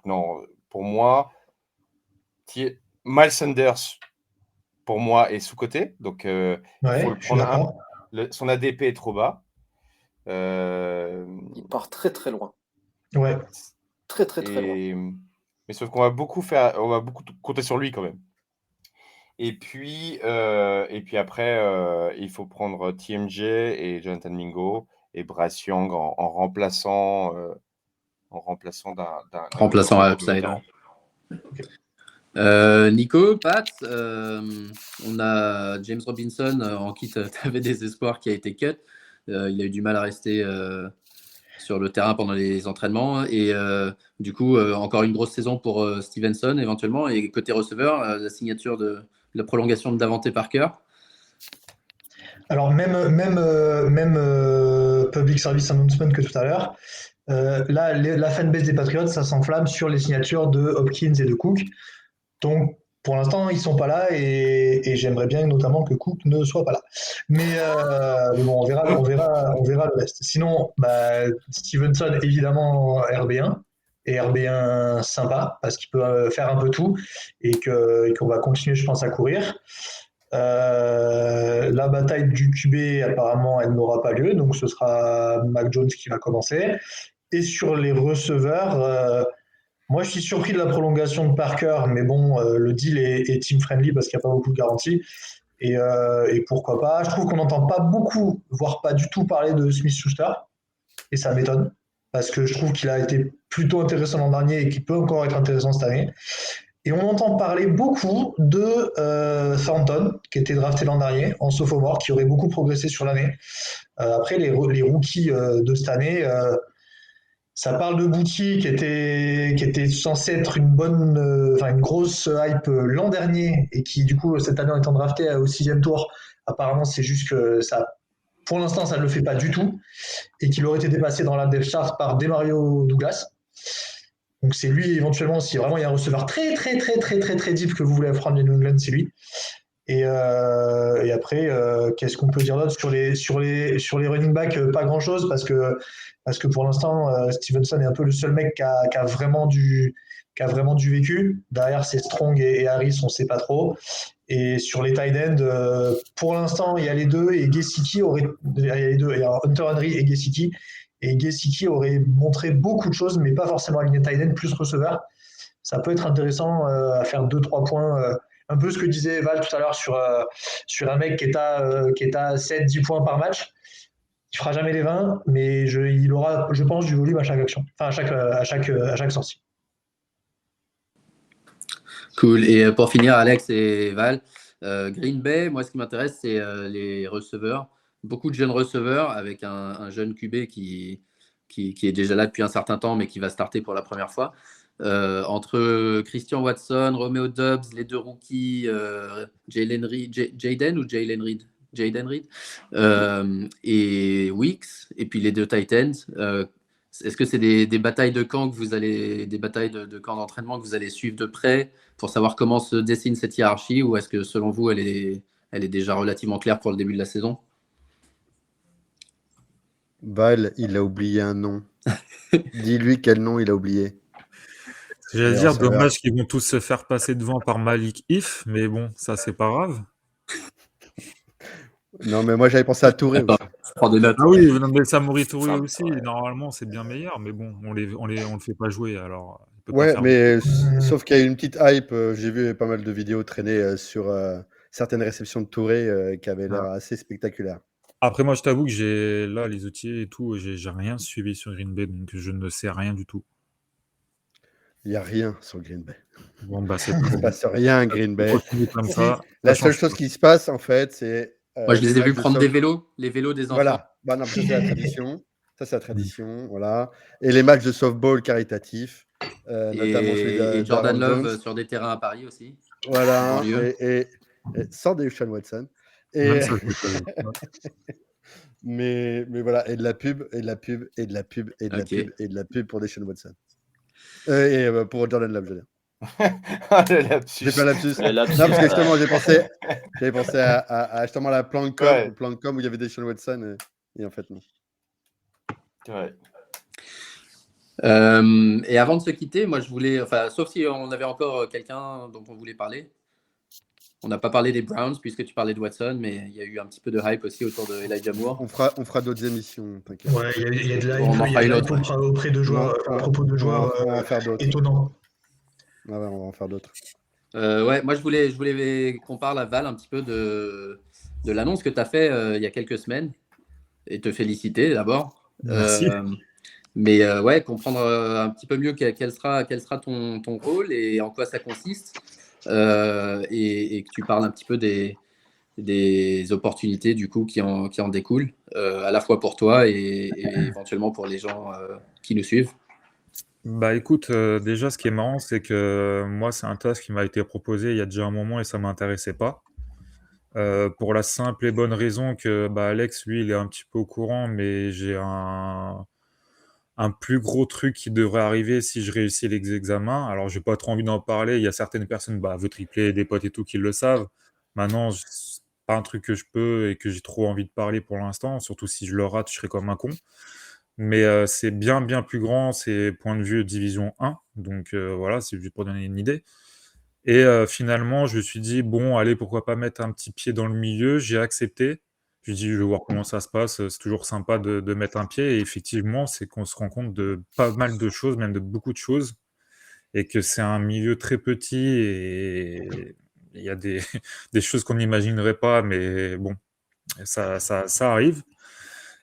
non, pour moi, Miles Sanders, pour moi, est sous-coté. Donc, il faut Ouais, le je suis prendre d'accord. son ADP est trop bas. Il part très très loin. Ouais. Très très très loin. Mais sauf qu'on va beaucoup compter sur lui quand même. Et puis après, il faut prendre TMJ et Jonathan Mingo et Bryce Young en remplaçant d'un Remplaçant à upside. Nico, Pat, on a James Robinson en qui tu avais des espoirs qui a été cut. Il a eu du mal à rester sur le terrain pendant les entraînements. Et du coup, encore une grosse saison pour Stevenson éventuellement. Et côté receveur, la signature de la prolongation de Davante Parker. Alors, même public service announcement que tout à l'heure, là, la fanbase des Patriots, ça s'enflamme sur les signatures de Hopkins et de Cook. Donc, pour l'instant, ils sont pas là et j'aimerais bien notamment que Cook ne soit pas là. Mais bon, on verra le reste. Sinon, Stevenson, évidemment, RB1 et RB1 sympa parce qu'il peut faire un peu tout et qu'on va continuer, je pense, à courir. La bataille du QB, apparemment, elle n'aura pas lieu, donc ce sera Mac Jones qui va commencer. Et sur les receveurs, moi je suis surpris de la prolongation de Parker, mais bon, le deal est team-friendly parce qu'il n'y a pas beaucoup de garanties. Et pourquoi pas. Je trouve qu'on n'entend pas beaucoup, voire pas du tout parler de Smith-Schuster, et ça m'étonne, parce que je trouve qu'il a été plutôt intéressant l'an dernier et qu'il peut encore être intéressant cette année. Et on entend parler beaucoup de Thornton, qui était drafté l'an dernier en sophomore, qui aurait beaucoup progressé sur l'année. Après, les rookies de cette année, ça parle de Bouti, qui était censé être une grosse hype l'an dernier, et qui, du coup, cette année, en étant drafté au 6e tour, apparemment, c'est juste que ça, pour l'instant, ça ne le fait pas du tout, et qu'il aurait été dépassé dans la depth chart par Demario Douglas. Donc c'est lui éventuellement, si vraiment il y a un receveur très très très très très très deep que vous voulez prendre les New England, c'est lui. Et après, qu'est-ce qu'on peut dire d'autre sur les running backs, pas grand chose parce que pour l'instant Stevenson est un peu le seul mec qui a vraiment du vécu. Derrière c'est Strong et Harris, on sait pas trop. Et sur les tight ends, pour l'instant il y a les deux et Gesicki aurait, il y a les deux, il y a Hunter Henry et Gesicki. Et Gesicki aurait montré beaucoup de choses, mais pas forcément aligné tight end, plus receveur. Ça peut être intéressant à faire 2-3 points. Un peu ce que disait Val tout à l'heure sur un mec qui est à 7-10 points par match. Il fera jamais les 20, mais il aura, je pense, du volume à chaque action, enfin à chaque sortie. Cool. Et pour finir, Alex et Val, Green Bay, moi ce qui m'intéresse, c'est les receveurs. Beaucoup de jeunes receveurs avec un jeune QB qui est déjà là depuis un certain temps, mais qui va starter pour la première fois. Entre Christian Watson, Romeo Doubs, les deux rookies, Jaden Reed et Weeks, et puis les deux Titans. Est-ce que c'est des batailles de camp des batailles de camp d'entraînement que vous allez suivre de près pour savoir comment se dessine cette hiérarchie, ou est-ce que selon vous elle est déjà relativement claire pour le début de la saison? Val, il a oublié un nom. Dis-lui quel nom il a oublié. J'allais Et en dire, serveur. dommage qu'ils vont tous se faire passer devant par Malik If, mais bon, ça c'est pas grave. Non, mais moi j'avais pensé à Touré aussi. Je prends des notes. Ah oui, non, mais Samori Touré Ça, aussi, ouais. normalement c'est bien meilleur, mais bon, on le fait pas jouer, alors il peut pas Ouais, faire. mais sauf qu'il y a une petite hype. J'ai vu pas mal de vidéos traîner sur certaines réceptions de Touré qui avaient l'air assez spectaculaires. Après, moi je t'avoue que j'ai là les outils et tout, j'ai rien suivi sur Green Bay, donc je ne sais rien du tout. Il n'y a rien sur Green Bay. Bon, bah c'est Il ne se passe rien à Green Bay. continue comme Si, ça. la Ça seule change chose pas. qui se passe, en fait, c'est Moi, je les les ai matchs vus de prendre soft- des vélos, les vélos des enfants. Voilà. Bah non, mais ça, c'est la tradition. Ça, c'est la tradition. Voilà. Et les matchs de softball caritatifs, notamment celui Et Jordan d'Aaron Love Jones. sur des terrains à Paris aussi, en Voilà. banlieue. Et sans Deshaun Watson. Même Et, ça, je l'ai pas vu. Ouais. mais voilà. Et de la pub, et de la pub, et de la pub, et de la Ok. pub, et de la pub pour Deshaun Watson. Et pour Jordan Love, je veux dire. Ah, le lapsus. J'ai fait un lapsus. Le lapsus, Non, parce que ouais. justement, j'avais pensé à justement la plan de com, Ouais. au plan de com où il y avait Deshaun Watson et en fait non. Ouais. Et avant de se quitter, moi je voulais, enfin, sauf si on avait encore quelqu'un dont on voulait parler. On n'a pas parlé des Browns puisque tu parlais de Watson, mais il y a eu un petit peu de hype aussi autour de Elijah Moore. On fera d'autres émissions, t'inquiète. Ouais, il y a de la Bon, on en hype, il y fera a de une la autre, hype auprès de joueurs, à propos de joueurs on va en faire d'autres. étonnants. Ah ouais, on va en faire d'autres. Ouais, moi je voulais qu'on parle à Val un petit peu de l'annonce que tu as fait il y a quelques semaines et te féliciter d'abord. Merci. Mais ouais, comprendre un petit peu mieux quel sera ton rôle et en quoi ça consiste. Et que tu parles un petit peu des opportunités du coup qui en découlent, à la fois pour toi et éventuellement pour les gens qui nous suivent. Bah écoute, déjà ce qui est marrant, c'est que moi, c'est un task qui m'a été proposé il y a déjà un moment et ça m'intéressait pas. Pour la simple et bonne raison que, bah, Alex, lui, il est un petit peu au courant, mais j'ai un plus gros truc qui devrait arriver si je réussis les examens. Alors j'ai pas trop envie d'en parler. Il y a certaines personnes, bah, vos triplés, des potes et tout qui le savent. Maintenant, c'est pas un truc que je peux et que j'ai trop envie de parler pour l'instant, surtout si je le rate, je serai comme un con. Mais c'est bien, bien plus grand, c'est point de vue division 1, donc voilà, c'est juste pour donner une idée. Et finalement, je me suis dit: «Bon, allez, pourquoi pas mettre un petit pied dans le milieu?» J'ai accepté. Je me suis dit: «Je vais voir comment ça se passe, c'est toujours sympa de mettre un pied» et effectivement, c'est qu'on se rend compte de pas mal de choses, même de beaucoup de choses et que c'est un milieu très petit et il y a des des choses qu'on n'imaginerait pas, mais bon, ça arrive.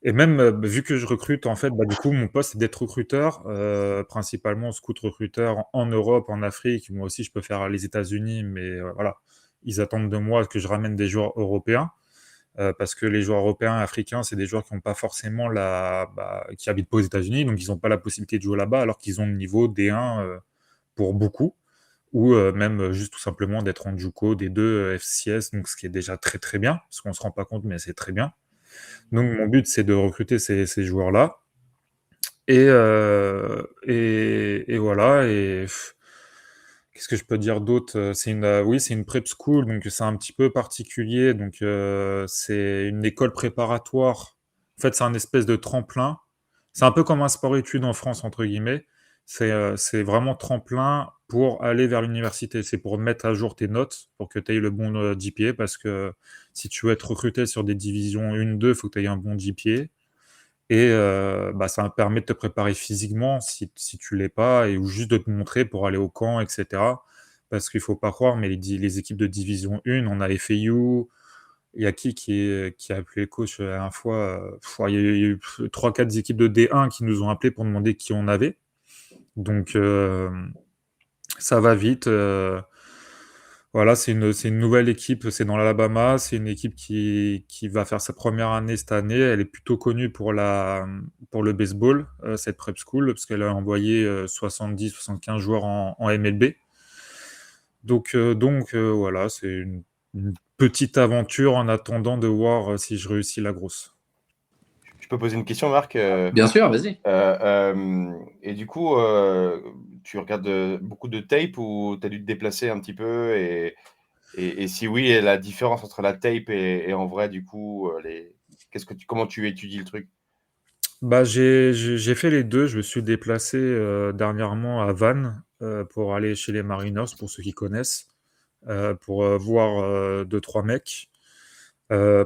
Et même, vu que je recrute, en fait, bah, du coup, mon poste, c'est d'être recruteur, principalement scout recruteur en Europe, en Afrique. Moi aussi, je peux faire les États-Unis, mais voilà, ils attendent de moi que je ramène des joueurs européens, parce que les joueurs européens et africains, c'est des joueurs qui ont pas forcément qui habitent pas aux États-Unis, donc ils ont pas la possibilité de jouer là-bas, alors qu'ils ont le niveau D1, pour beaucoup ou même, juste tout simplement d'être en JUCO, D2, FCS, donc ce qui est déjà très, très bien, parce qu'on se rend pas compte, mais c'est très bien. Donc mon but, c'est de recruter ces joueurs-là et voilà et qu'est-ce que je peux dire d'autre? Oui, c'est une prep school, donc c'est un petit peu particulier, donc c'est une école préparatoire. En fait, c'est un espèce de tremplin. C'est un peu comme un sport-études en France, entre guillemets. C'est vraiment tremplin pour aller vers l'université. C'est pour mettre à jour tes notes, pour que tu aies le bon GPA, parce que si tu veux être recruté sur des divisions 1-2, il faut que tu aies un bon GPA. Et bah, ça permet de te préparer physiquement si tu l'es pas ou juste de te montrer pour aller au camp et cetera. Parce qu'il faut pas croire, mais les équipes de division 1, on a FAU, il y a qui a appelé le coach la dernière fois? Il y a eu 3-4 équipes de D1 qui nous ont appelés pour demander qui on avait. Donc ça va vite, voilà, c'est une nouvelle équipe, c'est dans l'Alabama, c'est une équipe qui va faire sa première année cette année. Elle est plutôt connue pour le baseball, cette prep school, parce qu'elle a envoyé 70-75 joueurs en MLB. Donc voilà, c'est une petite aventure en attendant de voir si je réussis la grosse. Je peux poser une question, Marc? Bien sûr, vas-y. Et du coup, tu regardes beaucoup de tape ou tu as dû te déplacer un petit peu et si oui, et la différence entre la tape et en vrai, du coup, comment tu étudies le truc? Bah, j'ai fait les deux. Je me suis déplacé dernièrement à Vannes pour aller chez les Mariners, pour ceux qui connaissent, pour voir deux, trois mecs.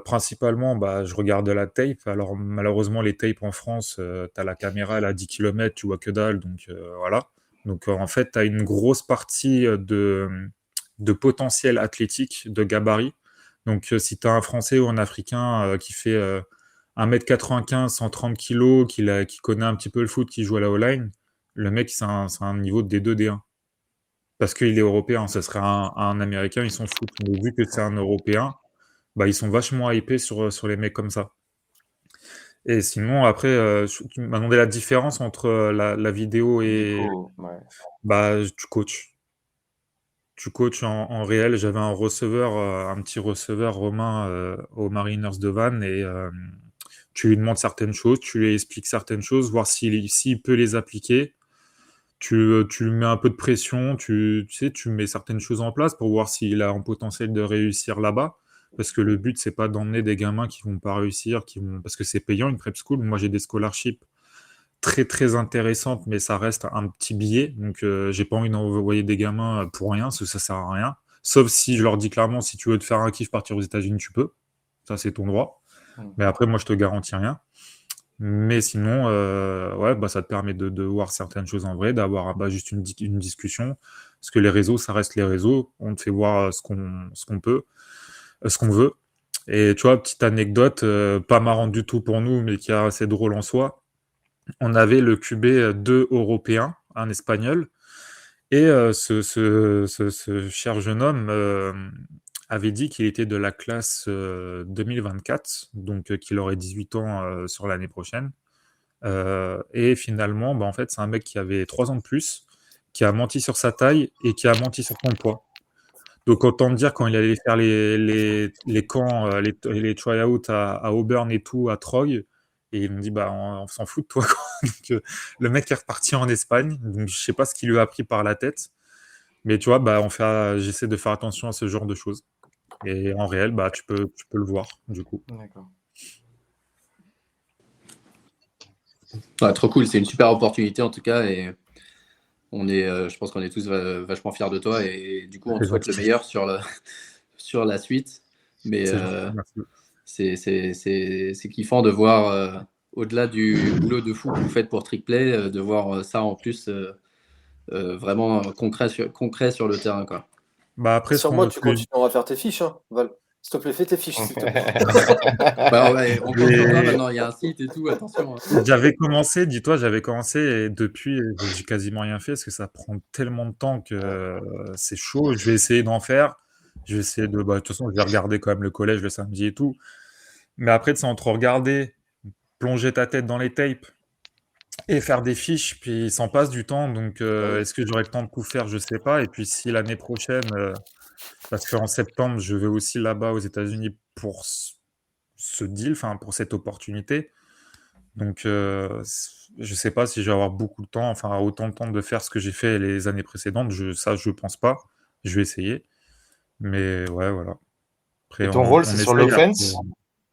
Principalement, bah, je regarde la tape. Alors, malheureusement, les tapes en France, tu as la caméra elle, à 10 km, tu vois que dalle. Donc, voilà. Donc, en fait, tu as une grosse partie de potentiel athlétique, de gabarit. Donc, si tu as un Français ou un Africain qui fait 1m95, 130 kg, qui connaît un petit peu le foot, qui joue à la O-line, le mec, c'est un niveau de D2, D1. Parce qu'il est européen. Ce serait un Américain, ils s'en foutent. Mais vu que c'est un Européen, bah, ils sont vachement hypés sur les mecs comme ça. Et sinon, après, tu m'as demandé la différence entre la vidéo Du et. coup, ouais. Bah, tu coaches. Tu coaches en réel. J'avais un receveur, un petit receveur romain aux Mariners de Vannes et tu lui demandes certaines choses, tu lui expliques certaines choses, voir s'il peut les appliquer. Tu lui mets un peu de pression, tu sais, tu mets certaines choses en place pour voir s'il a un potentiel de réussir là-bas. Parce que le but, c'est pas d'emmener des gamins qui vont pas réussir, parce que c'est payant une prep school. Moi, j'ai des scholarships très très intéressantes, mais ça reste un petit billet. Donc, j'ai pas envie d'envoyer des gamins pour rien, parce que ça sert à rien. Sauf si je leur dis clairement, si tu veux te faire un kiff, partir aux États-Unis, tu peux. Ça, c'est ton droit. Mais après, moi, je te garantis rien. Mais sinon, ouais, bah, ça te permet de voir certaines choses en vrai, d'avoir bah, juste une discussion. Parce que les réseaux, ça reste les réseaux. On te fait voir ce qu'on peut, ce qu'on veut. Et tu vois, petite anecdote, pas marrante du tout pour nous, mais qui est assez drôle en soi. On avait le QB 2 européen, un espagnol, et ce cher jeune homme avait dit qu'il était de la classe 2024, donc qu'il aurait 18 ans sur l'année prochaine. Et finalement, bah, en fait, c'est un mec qui avait 3 ans de plus, qui a menti sur sa taille et qui a menti sur son poids. Donc autant te dire, quand il allait faire les camps, les try-outs à Auburn et tout, à Troy, et ils m'ont dit, bah, on s'en fout de toi, quoi. Donc, le mec est reparti en Espagne, donc je sais pas ce qui lui a pris par la tête, mais tu vois, bah, j'essaie de faire attention à ce genre de choses. Et en réel, bah, tu peux le voir, du coup. D'accord. Ouais, trop cool, c'est une super opportunité en tout cas. Et je pense qu'on est tous vachement fiers de toi. Et du coup, on te C'est souhaite le gentil. meilleur sur la suite. Mais C'est gentil, merci. c'est kiffant de voir, au-delà du boulot de fou que vous faites pour Trickplay, de voir ça en plus vraiment concret sur le terrain, quoi. Bah, après, Sur moi, tu continueras à faire tes fiches, hein, Val. S'il te plaît, fais tes fiches, s'il te plaît. Bah, ouais, on compte sur toi maintenant, il y a un site et tout, attention. J'avais commencé, dis-toi, et depuis, j'ai quasiment rien fait parce que ça prend tellement de temps que c'est chaud. Je vais essayer d'en faire. Je vais essayer de. Bah, de toute façon, je vais regarder quand même le collège le samedi et tout. Mais après, c'est entre regarder, plonger ta tête dans les tapes et faire des fiches, puis il s'en passe du temps. Donc, est-ce que j'aurai le temps de tout faire? Je sais pas. Et puis, si l'année prochaine, parce qu'en septembre, je vais aussi là-bas aux États-Unis pour ce deal, enfin, pour cette opportunité. Donc, je sais pas si je vais avoir beaucoup de temps, enfin autant de temps de faire ce que j'ai fait les années précédentes. Ça, je pense pas. Je vais essayer. Mais ouais, voilà. Après, Et ton rôle, c'est sur essaye. l'offense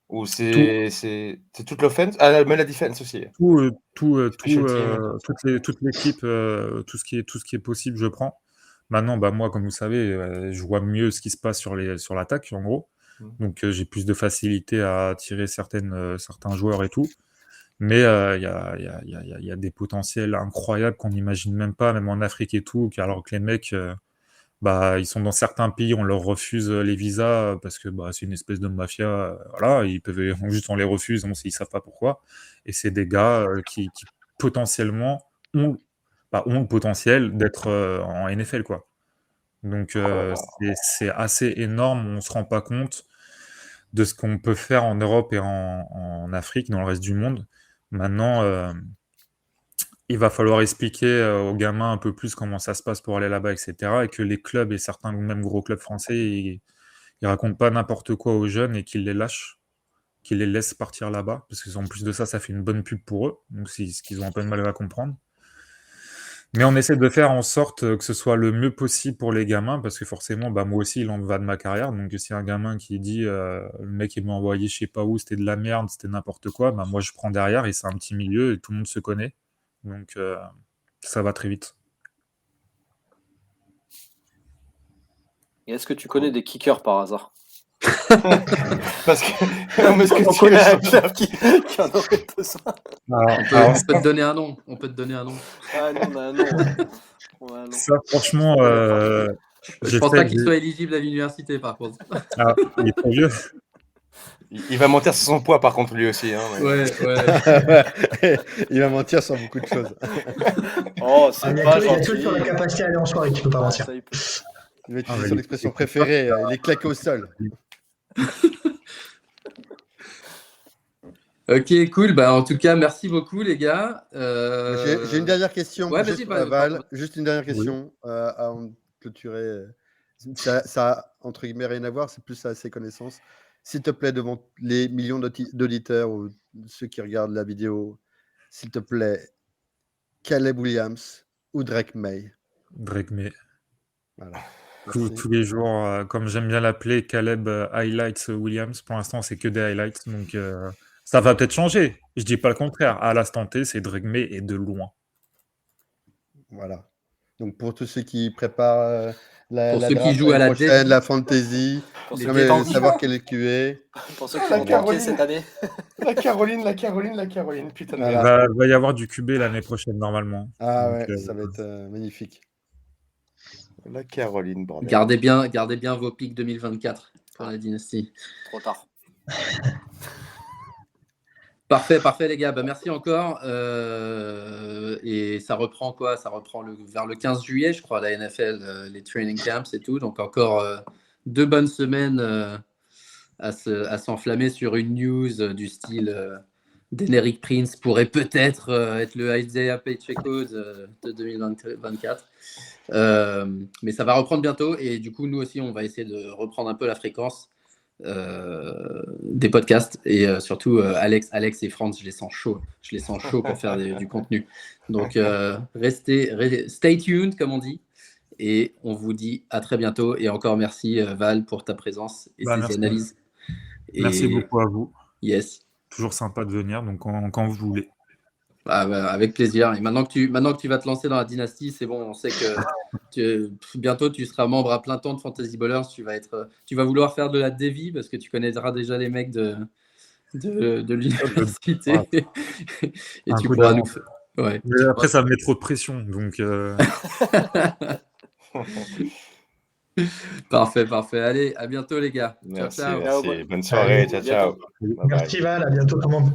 ou Tout, c'est toute l'offense? Ah, mais la defense aussi. Special team. toute l'équipe, tout ce qui est possible, je prends. Maintenant, bah, moi, comme vous savez, je vois mieux ce qui se passe sur l'attaque, en gros. Donc, j'ai plus de facilité à tirer certains joueurs et tout. Mais il y a des potentiels incroyables qu'on n'imagine même pas, même en Afrique et tout, alors que les mecs, bah, ils sont dans certains pays, on leur refuse les visas parce que bah, c'est une espèce de mafia. Voilà, juste on les refuse, ils savent pas pourquoi. Et c'est des gars qui potentiellement ont, ont le potentiel d'être en NFL, quoi. Donc c'est assez énorme, on se rend pas compte de ce qu'on peut faire en Europe et en Afrique, dans le reste du monde. Maintenant, il va falloir expliquer aux gamins un peu plus comment ça se passe pour aller là-bas, etc. Et que les clubs et certains même gros clubs français, ils racontent pas n'importe quoi aux jeunes et qu'ils les lâchent, qu'ils les laissent partir là-bas. Parce qu'en plus de ça, ça fait une bonne pub pour eux. Donc c'est ce qu'ils ont un peu de mal à comprendre. Mais on essaie de faire en sorte que ce soit le mieux possible pour les gamins, parce que forcément, moi aussi, il en va de ma carrière. Donc, si un gamin qui dit, le mec, il m'a envoyé je sais pas où, c'était de la merde, c'était n'importe quoi, moi, je prends derrière et c'est un petit milieu et tout le monde se connaît. Donc, ça va très vite. Et est-ce que tu connais des kickers par hasard? Parce que, non, mais ce que On tu connaît un as- club qui en aurait besoin. Alors, On peut te donner un nom. On peut te donner un nom. Ah non, on a un nom. Ouais. On a un nom. ça, franchement, Je pense pas qu'il soit éligible à l'université, par contre. Ah, il est trop vieux. Il va mentir sur son poids, par contre, lui aussi. Hein, mais- Ouais. Il va mentir sur beaucoup de choses. Oh, Ah, c'est mais pas il y a que gentil. sur la capacité à aller en soirée qui peut pas Ah, mentir. ça, il peut. Il va Ah, utiliser mais son il- expression il- préférée, il est claqué au sol. Ok, cool. En tout cas, merci beaucoup, les gars. J'ai une dernière question, Ouais, juste, vas-y, pardon. Val, juste une dernière Oui. question avant de clôturer. Ça a, entre guillemets, rien à voir, c'est plus à ses connaissances. S'il te plaît, devant les millions d'auditeurs ou ceux qui regardent la vidéo, s'il te plaît, Caleb Williams ou Drake May. Drake May. Voilà. Tous Merci. les jours, comme j'aime bien l'appeler, Caleb Highlights Williams. Pour l'instant, c'est que des highlights. Donc, ça va peut-être changer. Je dis pas le contraire. À l'instant T, c'est Drake May et de loin. Voilà. Donc pour tous ceux qui préparent la Pour ceux qui draft jouent à l'année la prochaine, Devy. la fantasy, Pour Les ceux non, mais détendus. savoir quel est le QA. Pour ceux qui La ont manqué Caroline. cette année. La Caroline. Putain de Voilà. merde. Va y avoir du QB l'année prochaine, normalement. Ah Donc, ouais, ça va être magnifique. La Caroline, bordel. Gardez bien vos pics 2024 pour la dynastie. Trop tard. Parfait, les gars. Merci encore. Et ça reprend quoi? Ça reprend vers le 15 juillet, je crois, la NFL, les training camps et tout. Donc encore 2 bonnes semaines à s'enflammer sur une news du style Deneric Prince pourrait peut-être être le Isaiah Pacheco de 2024. Mais ça va reprendre bientôt. Et du coup, nous aussi, on va essayer de reprendre un peu la fréquence des podcasts et surtout Alex et Franz, je les sens chauds pour faire du contenu, donc stay tuned comme on dit, et on vous dit à très bientôt. Et encore merci Val pour ta présence et tes merci. analyses. Merci beaucoup à vous. Yes. Toujours sympa de venir, donc quand vous voulez. Avec plaisir. Et maintenant que tu vas te lancer dans la dynastie, c'est bon, on sait que bientôt tu seras membre à plein temps de Fantasy Ballers. Tu vas vouloir faire de la Devy parce que tu connaîtras déjà les mecs de l'université. Et tu pourras nous faire. Ouais. Mais après, ça me met trop de pression. Donc, Parfait. Allez, à bientôt les gars. Merci, Ciao. merci. Bonne soirée. Ciao. Merci Val, à bientôt tout le monde.